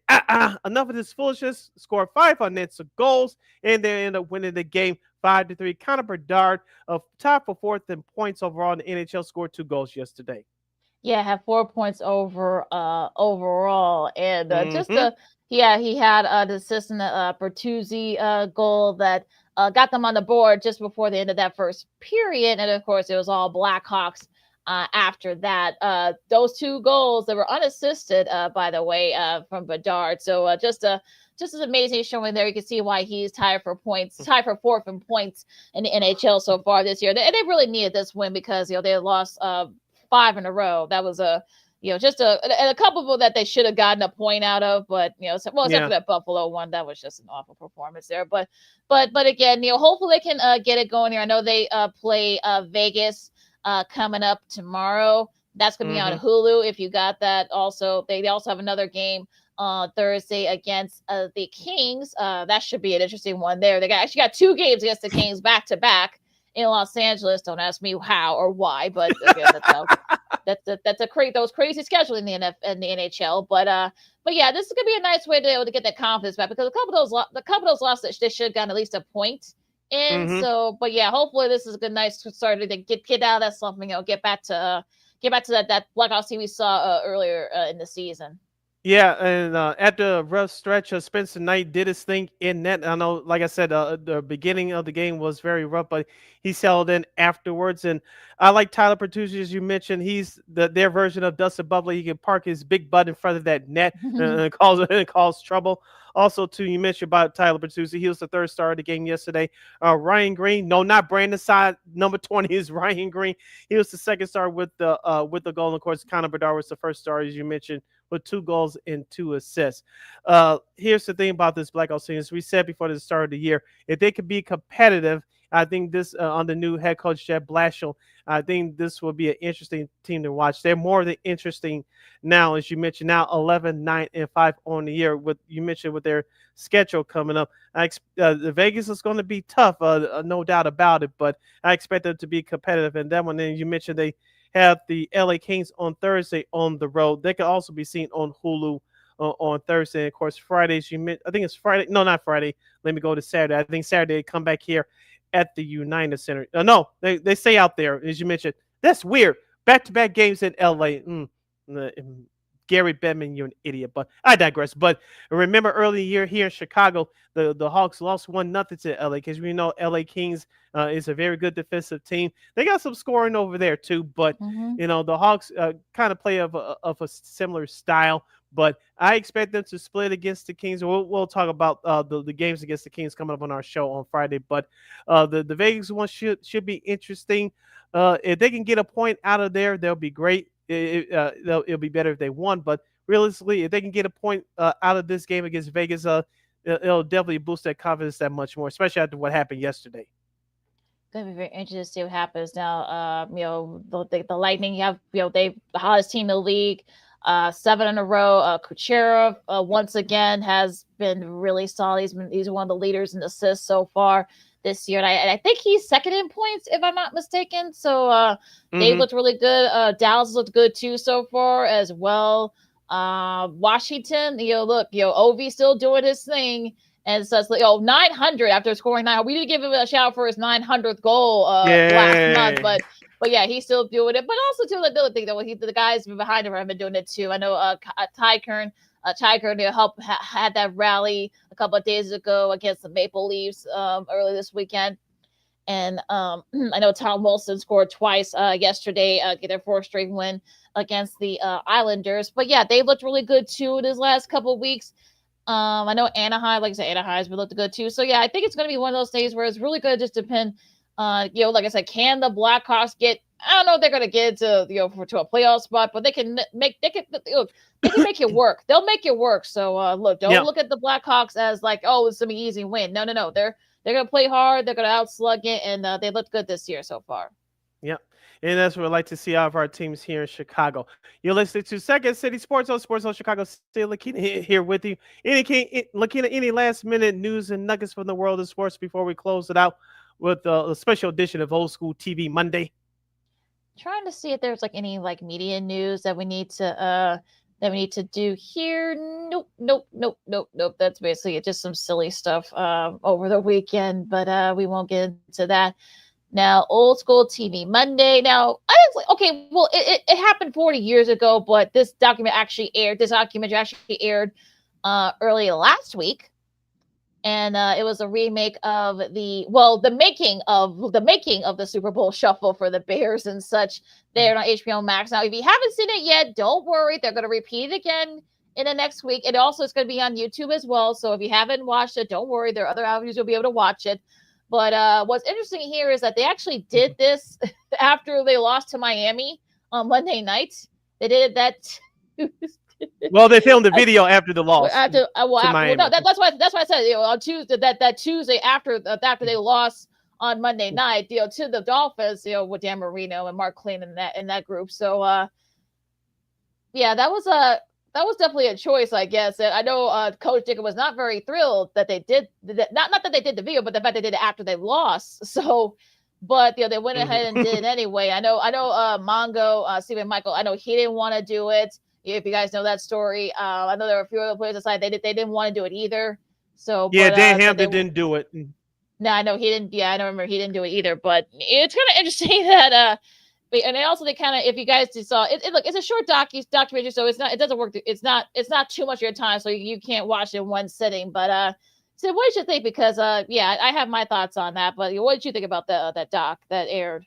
[SPEAKER 1] enough of this foolishness, scored 5 unanswered goals, and they ended up winning the game 5-3. Connor Bedard, tied for fourth in points overall in the NHL, scored 2 goals yesterday.
[SPEAKER 7] Yeah, had 4 points overall, and he had the assist in the Bertuzzi goal that got them on the board just before the end of that first period, and of course it was all Blackhawks after that. Those 2 goals that were unassisted, by the way, from Bedard. So just an amazing showing there. You can see why he's tied for fourth in points in the NHL so far this year. And they really needed this win because they lost 5 in a row. That was just a couple of them that they should have gotten a point out of, but except for that Buffalo one, that was just an awful performance there. But again, hopefully they can get it going here. I know they play Vegas coming up tomorrow. That's going to be on Hulu if you got that. Also, they also have another game on Thursday against the Kings. That should be an interesting one there. They actually got 2 games against the Kings back to back in Los Angeles. Don't ask me how or why, but again, that's those crazy scheduling in the NHL. But yeah, this is gonna be a nice way to get that confidence back, because a couple of those losses they should have gotten at least a point in. So, but yeah, hopefully this is a good, nice start to get out of that slump and get back to that Blackhawks team we saw earlier in the season.
[SPEAKER 1] Yeah, and after a rough stretch, Spencer Knight did his thing in net. I know, like I said, the beginning of the game was very rough, but he settled in afterwards. And I like Tyler Bertuzzi, as you mentioned. He's their version of Dustin Bubbly. He can park his big butt in front of that net and cause trouble. Also, too, you mentioned about Tyler Bertuzzi. He was the 3rd star of the game yesterday. Ryan Green, no, not Brandon Saad. Number 20 is Ryan Green. He was the 2nd star with the goal. And of course, Connor Bedard was the 1st star, as you mentioned, with 2 goals and 2 assists. Here's the thing about this Blackhawks team. As we said before the start of the year, if they could be competitive, I think this under new head coach Jeb Blashill, I think this will be an interesting team to watch. They're more than interesting now, as you mentioned. Now 11-9-5 on the year. With you mentioned with their schedule coming up, the Vegas is going to be tough, no doubt about it. But I expect them to be competitive. And that one, then you mentioned they have the LA Kings on Thursday on the road. They can also be seen on Hulu on Thursday. And of course, Fridays, I think it's Friday. No, not Friday. Let me go to Saturday. I think Saturday they come back here at the United Center. No, they stay out there, as you mentioned. That's weird. Back-to-back games in LA. Gary Bettman, you're an idiot, but I digress. But remember early year here in Chicago, the Hawks lost 1-0 to LA, because we know LA Kings is a very good defensive team. They got some scoring over there too, but the Hawks kind of play of a similar style. But I expect them to split against the Kings. We'll talk about the games against the Kings coming up on our show on Friday. But the Vegas one should be interesting. If they can get a point out of there, they'll be great. It'll be better if they won. But realistically, if they can get a point out of this game against Vegas, it'll definitely boost their confidence that much more, especially after what happened yesterday.
[SPEAKER 7] Going to be very interesting to see what happens now. The Lightning have the hottest team in the league. 7 in a row. Kucherov once again has been really solid. He's one of the leaders in assists so far this year, and I think he's 2nd in points, if I'm not mistaken. So they looked really good. Dallas looked good too so far as well. Washington, Ovi still doing his thing. And so it's like, 900 after scoring 900. We didn't give him a shout for his 900th goal last month, but yeah, he's still doing it. But also too, the other thing though, the guys behind him have been doing it too. I know Ty Kern had that rally a couple of days ago against the Maple Leafs early this weekend. And I know Tom Wilson scored twice yesterday, get their 4th straight win against the Islanders. But yeah, they looked really good too in his last couple of weeks. I know Anaheim, like I said, Anaheim's looked good too. So yeah, I think it's going to be one of those days where it's really going to just depend. Like I said, can the Blackhawks get? I don't know if they're going to get to to a playoff spot, but they can make it work. They'll make it work. So don't look at the Blackhawks as like, oh, it's an easy win. No. They're going to play hard. They're going to outslug it, and they looked good this year so far.
[SPEAKER 1] Yep. And that's what we like to see out of our teams here in Chicago. You're listening to Second City Sports on Chicago. Still LaKeena here with you. LaKeena, any last minute news and nuggets from the world of sports before we close it out with a special edition of Old School TV Monday?
[SPEAKER 7] Trying to see if there's like any like media news that we need to do here. Nope. That's basically just some silly stuff over the weekend, but we won't get into that. Now, Old School TV Monday. Now, okay, well, it happened 40 years ago, but this documentary actually aired early last week. And it was a remake of the making of the Super Bowl Shuffle for the Bears and such. There on HBO Max. Now, if you haven't seen it yet, don't worry. They're going to repeat it again in the next week. It also is going to be on YouTube as well. So if you haven't watched it, don't worry. There are other avenues you'll be able to watch it. But what's interesting here is that they actually did this after they lost to Miami on Monday night. They did that.
[SPEAKER 1] Well, they filmed the video after the loss.
[SPEAKER 7] That's why I said on Tuesday that Tuesday after they lost on Monday night, to the Dolphins, with Dan Marino and Mark Klein in that group. So yeah, that was definitely a choice, I guess. And I know Coach Dick was not very thrilled that they did that. Not that they did the video, but the fact they did it after they lost. So, but they went ahead and did it anyway. I know Mongo, Stephen Michael. I know he didn't want to do it. If you guys know that story, I know there were a few other players aside. They didn't want to do it either. So
[SPEAKER 1] yeah, Dan Hampton didn't do it.
[SPEAKER 7] No, I know he didn't. Yeah, I don't remember he didn't do it either. But it's kind of interesting that and also they kind of, if you guys saw it, look, it's a short documentary, so it doesn't work. It's not too much of your time, so you can't watch it in one sitting. But so what did you think? Because yeah, I have my thoughts on that. But what did you think about that doc that aired?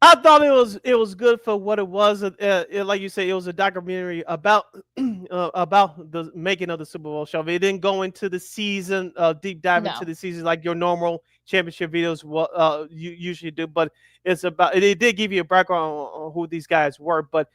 [SPEAKER 1] I thought it was good for what it was. Like you said, it was a documentary about about the making of the Super Bowl show. It didn't go into the season, deep dive into the season like your normal championship videos you usually do. But it's about it did give you a background on who these guys were. But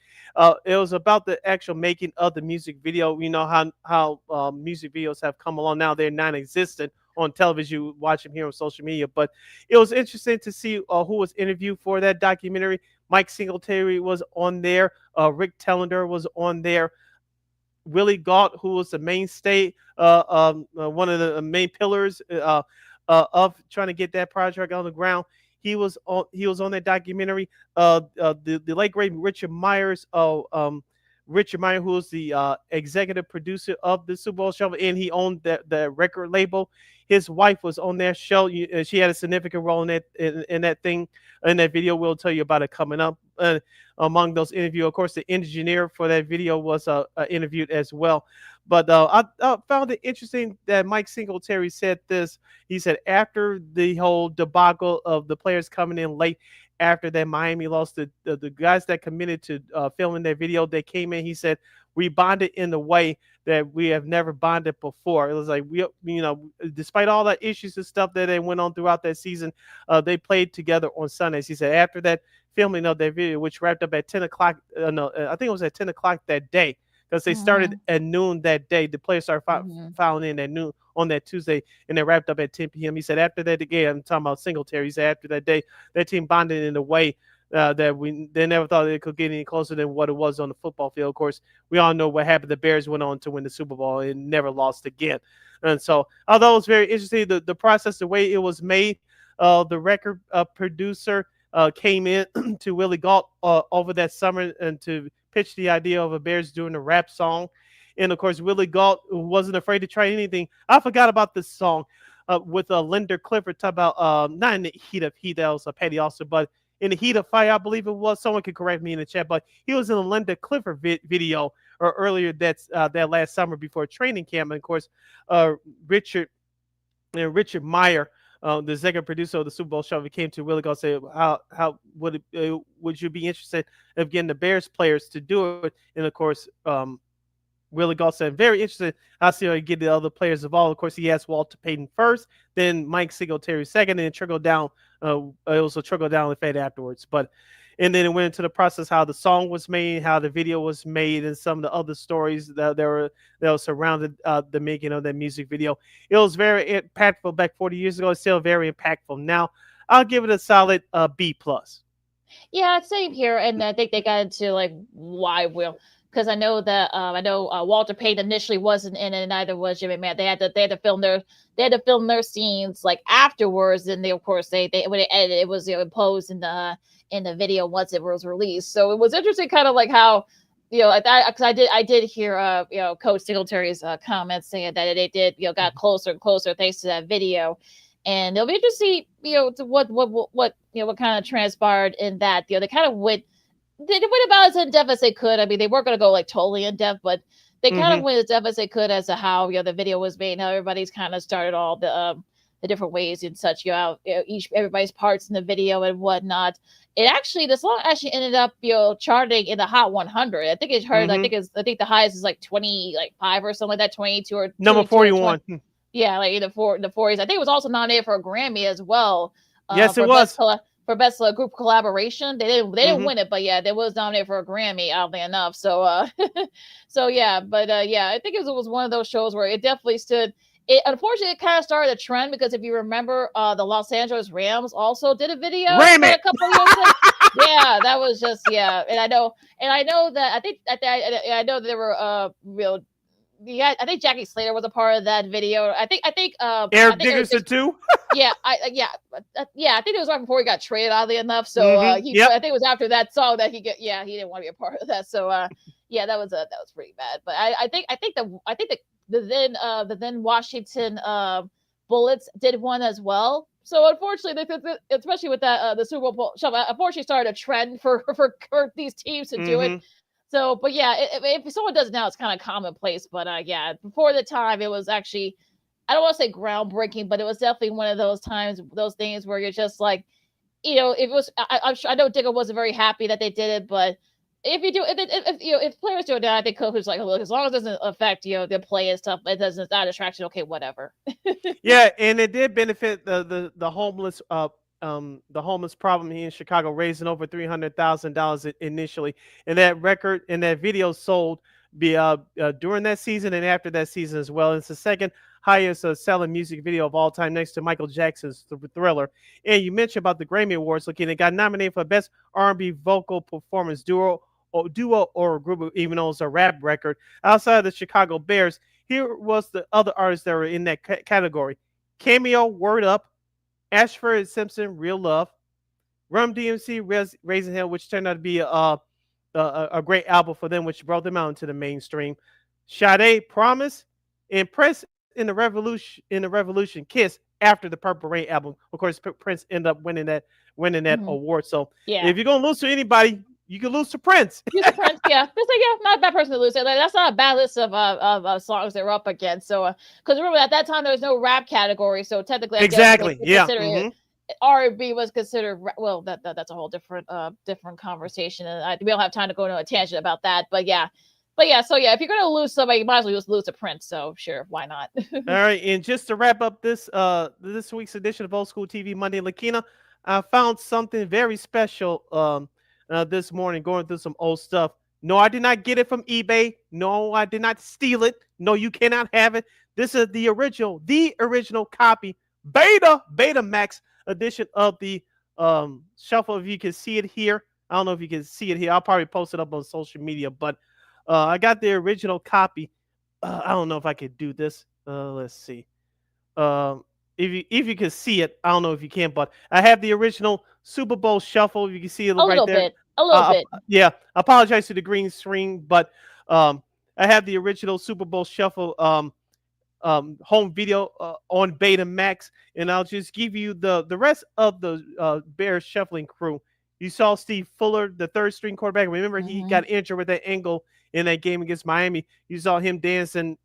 [SPEAKER 1] it was about the actual making of the music video. You know how music videos have come along now; they're non-existent on television. You watch them here on social media, but it was interesting to see who was interviewed for that documentary. Mike Singletary was on there. Rick Tellender was on there. Willie Gault, who was the mainstay, one of the main pillars of trying to get that project on the ground. He was on that documentary. The late great Richard Myers. Richard Meyer, who was the executive producer of the Super Bowl show, and he owned the record label. His wife was on that show. She had a significant role in that thing. In that video, we'll tell you about it coming up. Among those interviews, of course, the engineer for that video was interviewed as well. But I found it interesting that Mike Singletary said this. He said after the whole debacle of the players coming in late, after that Miami lost, the guys that committed to filming that video, they came in. He said, we bonded in a way that we have never bonded before. It was like, despite all the issues and stuff that they went on throughout that season, they played together on Sundays. He said after that filming of that video, which wrapped up at 10 o'clock, I think it was at 10 o'clock that day, because they started at noon that day. The players started filing in at noon on that Tuesday, and they wrapped up at 10 p.m. He said after that, again, I'm talking about Singletary, he said after that day, that team bonded in a way that they never thought it could get any closer than what it was on the football field. Of course, we all know what happened. The Bears went on to win the Super Bowl and never lost again. And so, although it was very interesting, the process, the way it was made, the record producer came in to Willie Gault over that summer and to pitch the idea of a Bears doing a rap song. And of course, Willie Gault wasn't afraid to try anything. I forgot about this song with Linda Clifford, talk about not in the heat of heat, that was a Petty Officer, but in the heat of fire, I believe it was. Someone could correct me in the chat, but he was in a Linda Clifford video or earlier that last summer before training camp. And of course, Richard Meyer, the executive producer of the Super Bowl show, came to Willie Gault and said, how would you be interested in getting the Bears players to do it? And of course, Willie Gault said, very interested. I'll see how you get the other players involved. Of course, he asked Walter Payton first, then Mike Singletary second, and then trickle down. It was a trickle down effect afterwards. And then it went into the process how the song was made, how the video was made, and some of the other stories that were surrounded the making of that music video. It was very impactful back 40 years ago. It's still very impactful now. I'll give it a solid B+.
[SPEAKER 7] Yeah, same here, and I think they got into like why will because I know that Walter Payton initially wasn't in it, and neither was Jimmy Man. They had to film their scenes like afterwards, and they of course they when they edited it was imposed in the video once it was released. So it was interesting, kind of like how because I did hear Coach Singletary's comments saying that they did got closer and closer thanks to that video. And it'll be interesting, to what kind of transpired in that. They kind of went about as in depth as they could. I mean, they weren't going to go like totally in depth, but they kind of went as depth as they could as to how the video was made, and how everybody's kind of started all the different ways and such. Everybody's parts in the video and whatnot. The song actually ended up charting in the Hot 100. I think it heard. I think the highest is like 25 or something like that, 22 or
[SPEAKER 1] number 41.
[SPEAKER 7] Yeah, like in the 40s. I think it was also nominated for a Grammy as well.
[SPEAKER 1] Yes, it was
[SPEAKER 7] for best group collaboration. They didn't win it, but yeah, they was nominated for a Grammy. Oddly enough, I think it was one of those shows where it definitely stood. Unfortunately, it kind of started a trend because if you remember, the Los Angeles Rams also did a video a couple years ago. Yeah, that was just and I know that I know that there were I think Jackie Slater was a part of that video. I think
[SPEAKER 1] Eric Dickerson too.
[SPEAKER 7] I think it was right before he got traded, oddly enough. So I think it was after that song that he didn't want to be a part of that. So that was pretty bad. But I think the then Washington Bullets did one as well. So unfortunately, especially with that the Super Bowl show, unfortunately started a trend for these teams to do it. So, but yeah, if someone does it now, it's kind of commonplace. But before the time, it was actually, I don't want to say groundbreaking, but it was definitely one of those times, those things where you're just like, it was. I'm sure I know Diggle wasn't very happy that they did it, but if players do it now, I think coaches like, look, as long as it doesn't affect the play and stuff, it's not a distraction. Okay, whatever.
[SPEAKER 1] Yeah, and it did benefit the homeless. The homeless problem here in Chicago, raising over $300,000 initially, and that record and that video sold during that season and after that season as well. It's the second highest selling music video of all time, next to Michael Jackson's Thriller. And you mentioned about the Grammy Awards. Looking, it got nominated for Best R&B Vocal Performance Duo or group, even though it's a rap record. Outside of the Chicago Bears, here was the other artists that were in that category: Cameo, Word Up, Ashford Simpson, Real Love, Rum DMC, Raising Hell, which turned out to be a great album for them, which brought them out into the mainstream. Sade, Promise, and Prince in the Revolution, Kiss, after the Purple Rain album. Of course, Prince ended up winning that award. So if you're gonna lose to anybody, you can lose to Prince.
[SPEAKER 7] Not a bad person to lose. Like, that's not a bad list of songs they were up against. So, because remember at that time there was no rap category, so technically, R&B was considered. Well, that's a whole different conversation, and we don't have time to go into a tangent about that. But yeah. So if you're gonna lose somebody, you might as well just lose to Prince. So sure, why not?
[SPEAKER 1] All right, and just to wrap up this week's edition of Old School TV Monday, LaKeena, I found something very special this morning, going through some old stuff. No, I did not get it from eBay. No, I did not steal it. No, you cannot have it. This is the original copy, Beta Max edition of the shuffle. If you can see it here, I don't know if you can see it here. I'll probably post it up on social media, but I got the original copy. I don't know if I could do this. Let's see. If you can see it, I don't know if you can, but I have the original Super Bowl shuffle. You can see it right there.
[SPEAKER 7] A little bit.
[SPEAKER 1] Yeah, I apologize to the green screen, but I have the original Super Bowl shuffle home video on Beta Max, and I'll just give you the rest of the Bears shuffling crew. You saw Steve Fuller, the third string quarterback. Remember, he got injured with that ankle in that game against Miami. You saw him dancing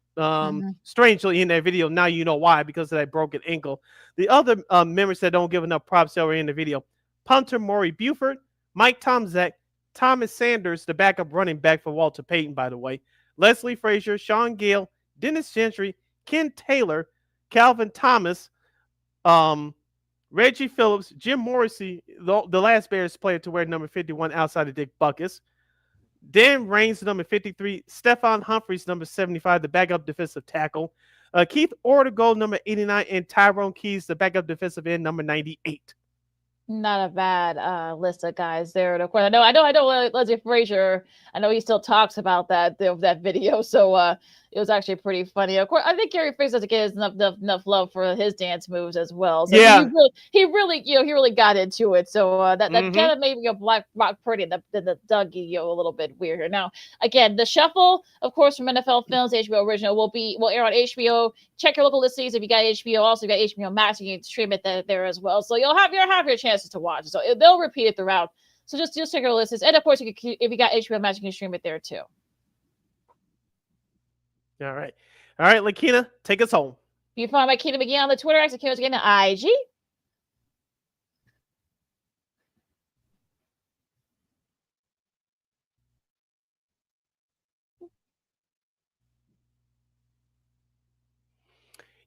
[SPEAKER 1] strangely in that video. Now you know why, because of that broken ankle. The other members that don't give enough props that were in the video: punter Maury Buford, Mike Tomczak, Thomas Sanders, the backup running back for Walter Payton, by the way, Leslie Frazier, Sean Gale, Dennis Gentry, Ken Taylor, Calvin Thomas, Reggie Phillips, Jim Morrissey, the last Bears player to wear number 51 outside of Dick Butkus, Dan Raines, number 53, Stephon Humphreys, number 75, the backup defensive tackle, Keith Ortegal, number 89, and Tyrone Keys, the backup defensive end, number 98.
[SPEAKER 7] Not a bad list of guys there. And of course, I know Leslie Frazier. I know he still talks about that video. So it was actually pretty funny. Of course, I think Gary Frazier doesn't get enough love for his dance moves as well. So
[SPEAKER 1] Yeah,
[SPEAKER 7] he really got into it. So that kind of made Black Rock Purdy and the Dougie a little bit weirder. Now, again, the shuffle, of course, from NFL Films, HBO original will air on HBO. Check your local listings if you got HBO. Also, you got HBO Max. You can stream it there as well. So you'll have your chances to watch. So they'll repeat it throughout. So just check your listings. And of course, if you got HBO Max, you can stream it there too.
[SPEAKER 1] All right, LaKeena, take us home.
[SPEAKER 7] You can find my LaKeena McGee on the Twitter, LaKeena McGee on the IG.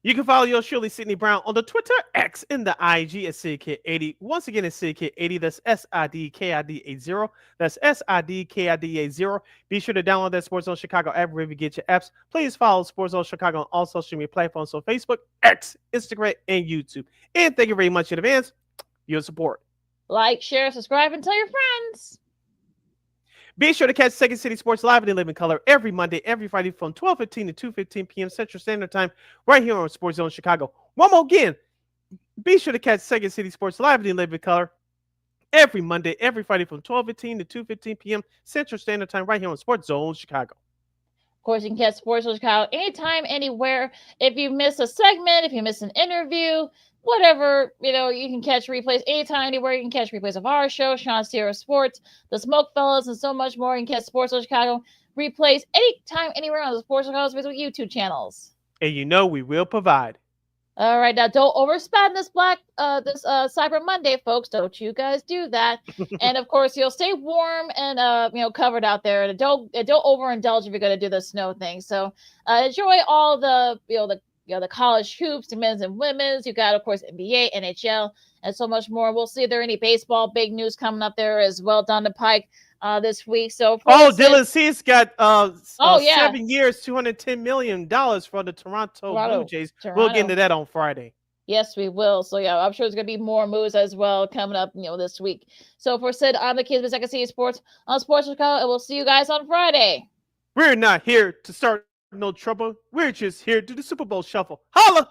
[SPEAKER 1] You can follow yours truly, Sidney Brown, on the Twitter, X, and the IG at SidKid80. Once again, it's SidKid80. That's SIDKID80. That's SIDKID80. Be sure to download that Sports Zone Chicago app wherever you get your apps. Please follow Sports Zone Chicago on all social media platforms, so Facebook, X, Instagram, and YouTube. And thank you very much in advance for your support.
[SPEAKER 7] Like, share, subscribe, and tell your friends.
[SPEAKER 1] Be sure to catch Second City Sports live in living color every Monday, every Friday from 12:15 to 2:15 p.m. Central Standard Time right here on Sports Zone Chicago. One more again, be sure to catch Second City Sports live in living color every Monday, every Friday from 12:15 to 2:15 p.m. Central Standard Time right here on Sports Zone Chicago.
[SPEAKER 7] Of course, you can catch Sports Zone Chicago anytime, anywhere. If you miss a segment, if you miss an interview, whatever, you can catch replays anytime, anywhere. You can catch replays of our show, Sean Sierra Sports, the Smoke Fellas, and so much more. You can catch Sports Zone Chicago replays anytime, anywhere on the Sports Zone Chicago's Facebook YouTube channels.
[SPEAKER 1] And we will provide.
[SPEAKER 7] All right, now don't overspend this Cyber Monday, folks. Don't you guys do that. And of course, you'll stay warm and covered out there. And don't overindulge if you're going to do the snow thing. So enjoy all the college hoops, the men's and women's. You got, of course, NBA, NHL, and so much more. We'll see if there are any baseball big news coming up there as well down the pike this week. So
[SPEAKER 1] Dylan Cease got
[SPEAKER 7] 7
[SPEAKER 1] years, $210 million for the Toronto Blue Jays. We'll get into that on Friday.
[SPEAKER 7] Yes, we will. So yeah, I'm sure there's gonna be more moves as well coming up, this week. So for Sid, I'm the Kids with Second City Sports on Sports Chicago, and we'll see you guys on Friday.
[SPEAKER 1] We're not here to start no trouble. We're just here to do the Super Bowl shuffle. Holla!